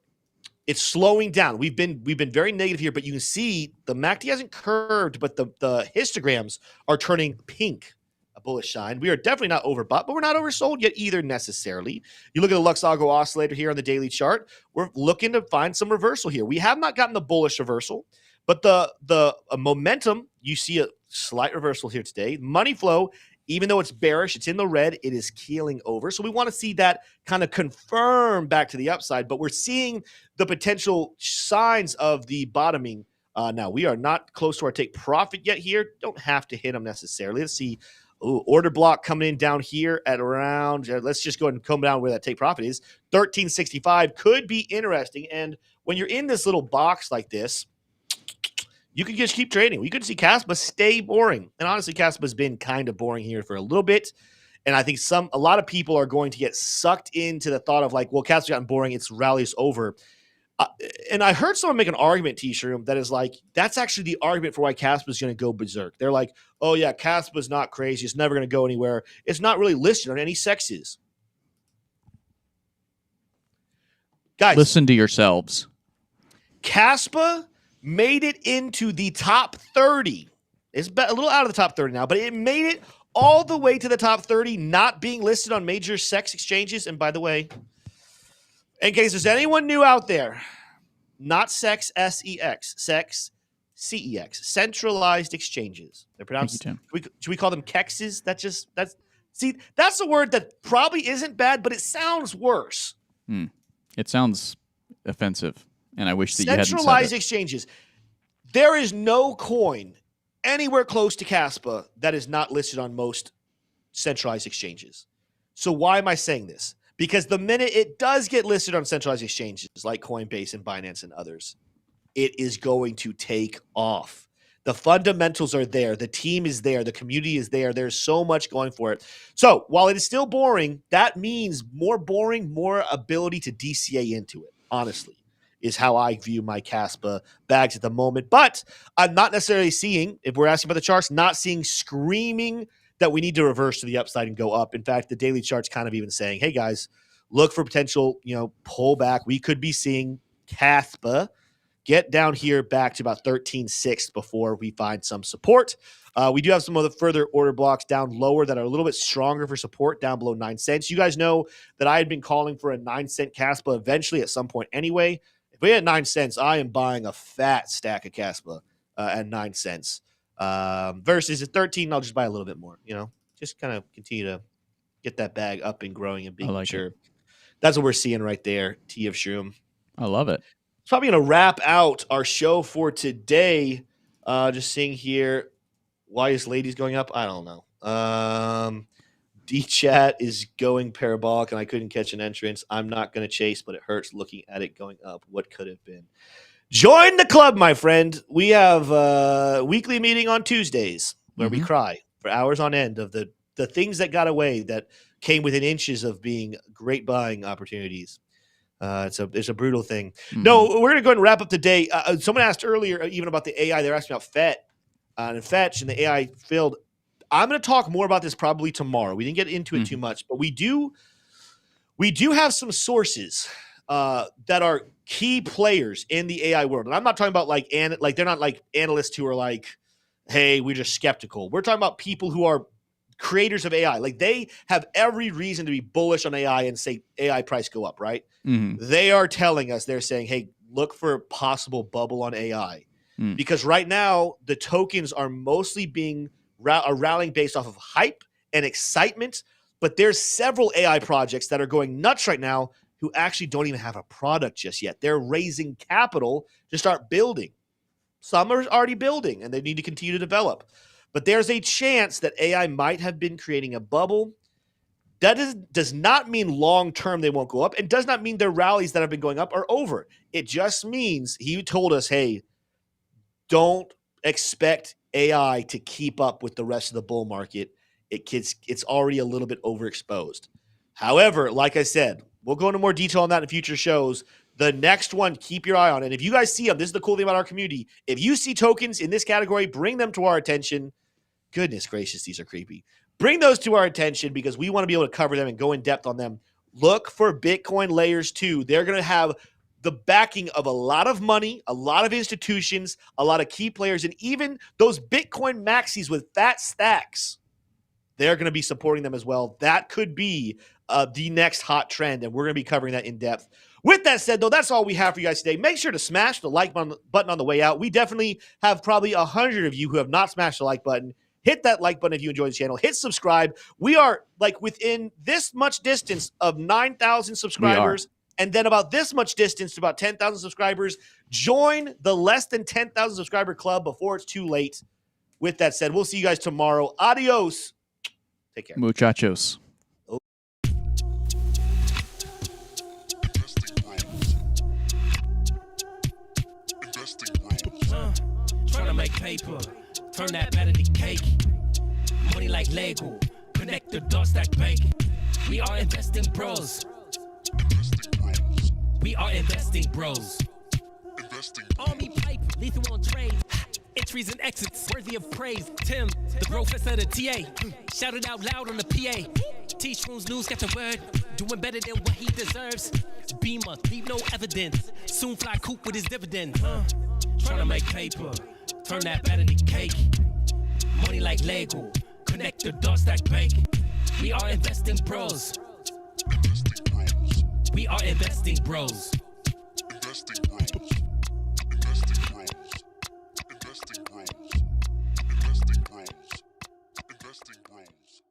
it's slowing down. We've been very negative here, but you can see the MACD hasn't curved, but the histograms are turning pink, a bullish sign. We are definitely not overbought, but we're not oversold yet either necessarily. You look at the Lux-ALGO oscillator here on the daily chart. We're looking to find some reversal here. We have not gotten the bullish reversal, but the momentum, you see a slight reversal here today. Money flow, even though it's bearish, it's in the red, it is keeling over. So we want to see that kind of confirm back to the upside, but we're seeing the potential signs of the bottoming. Now, we are not close to our take profit yet here. Don't have to hit them necessarily. Let's see. Order block coming in down here at around, let's just go ahead and come down where that take profit is. 1365 could be interesting. And when you're in this little box like this, you can just keep trading. We could see Caspa stay boring. And honestly, Caspa's been kind of boring here for a little bit. And I think a lot of people are going to get sucked into the thought of like, well, Caspa's gotten boring. Its rally is over. And I heard someone make an argument, T-Shroom, that is like, that's actually the argument for why Caspa's going to go berserk. They're like, oh yeah, Caspa's not crazy. It's never going to go anywhere. It's not really listed on any sexes. Guys. Listen to yourselves. Caspa made it into the top 30. It's a little out of the top 30 now, but it made it all the way to the top 30, not being listed on major sex exchanges. And by the way, in case there's anyone new out there, not sex, S-E-X, sex, C-E-X, centralized exchanges. They're pronounced, should we call them kexes? That's a word that probably isn't bad, but it sounds worse. It sounds offensive. And I wish that you hadn't said it. Centralized exchanges. There is no coin anywhere close to Caspa that is not listed on most centralized exchanges. So why am I saying this? Because the minute it does get listed on centralized exchanges like Coinbase and Binance and others, it is going to take off. The fundamentals are there. The team is there. The community is there. There's so much going for it. So while it is still boring, that means more boring, more ability to DCA into it, honestly, is how I view my Caspa bags at the moment. But I'm not necessarily seeing, if we're asking about the charts, not seeing screaming that we need to reverse to the upside and go up. In fact, the daily chart's kind of even saying, hey guys, look for potential, pullback. We could be seeing Caspa get down here back to about 13.6 before we find some support. We do have some other further order blocks down lower that are a little bit stronger for support down below 9 cents. You guys know that I had been calling for a 9-cent Caspa eventually at some point anyway. If we had 9 cents, I am buying a fat stack of Caspa at 9 cents. Versus at 13, I'll just buy a little bit more, just kind of continue to get that bag up and growing and being mature. That's what we're seeing right there, T of Shroom. I love it. It's probably going to wrap out our show for today. Just seeing here, why is ladies going up? I don't know. D-Chat is going parabolic, and I couldn't catch an entrance. I'm not going to chase, but it hurts looking at it going up. What could have been? Join the club, my friend. We have a weekly meeting on Tuesdays where we cry for hours on end of the things that got away that came within inches of being great buying opportunities. It's a brutal thing. No, we're going to go ahead and wrap up today. Someone asked earlier even about the AI. They were asking about FET and Fetch and the AI field. I'm going to talk more about this probably tomorrow. We didn't get into it too much, but we do have some sources that are key players in the AI world. And I'm not talking about like they're not like analysts who are like, hey, we're just skeptical. We're talking about people who are creators of AI. Like they have every reason to be bullish on AI and say AI price go up, right? Mm-hmm. They are telling us, they're saying, hey, look for a possible bubble on AI. Because right now the tokens are mostly being rallying based off of hype and excitement, but there's several AI projects that are going nuts right now who actually don't even have a product just yet. They're raising capital to start building. Some are already building and they need to continue to develop. But there's a chance that AI might have been creating a bubble. That does not mean long-term they won't go up. It does not mean their rallies that have been going up are over. It just means he told us, hey, don't expect AI to keep up with the rest of the bull market. It's already a little bit overexposed. However, like I said, we'll go into more detail on that in future shows. The next one, keep your eye on. And if you guys see them, this is the cool thing about our community. If you see tokens in this category, bring them to our attention. Goodness gracious, these are creepy. Bring those to our attention because we want to be able to cover them and go in depth on them. Look for Bitcoin layers 2. They're going to have the backing of a lot of money, a lot of institutions, a lot of key players, and even those Bitcoin maxis with fat stacks. They're going to be supporting them as well. That could be the next hot trend, and we're going to be covering that in depth. With that said, though, that's all we have for you guys today. Make sure to smash the like button on the way out. We definitely have probably 100 of you who have not smashed the like button. Hit that like button if you enjoy the channel. Hit subscribe. We are like within this much distance of 9,000 subscribers. And then about this much distance to about 10,000 subscribers. Join the less than 10,000 subscriber club before it's too late. With that said, we'll see you guys tomorrow. Adios. Take care. Muchachos. Trying to make paper, turn that better to cake. Money like Lego, connect the dots that bank. We are investing bros. We are investing bros. Army pipe, lethal on trade. Entries and exits, worthy of praise. Tim, the professor of the TA. Shout it out loud on the PA. T-Shrooms news, got the word. Doing better than what he deserves. Beamer, leave no evidence. Soon fly coop with his dividend. Trying to make paper, turn that better to cake. Money like Lego, connect the dots that bank. We are investing bros. We are investing bros. Investing bros. Investing bros. Investing bros. Investing bros. Investing bros.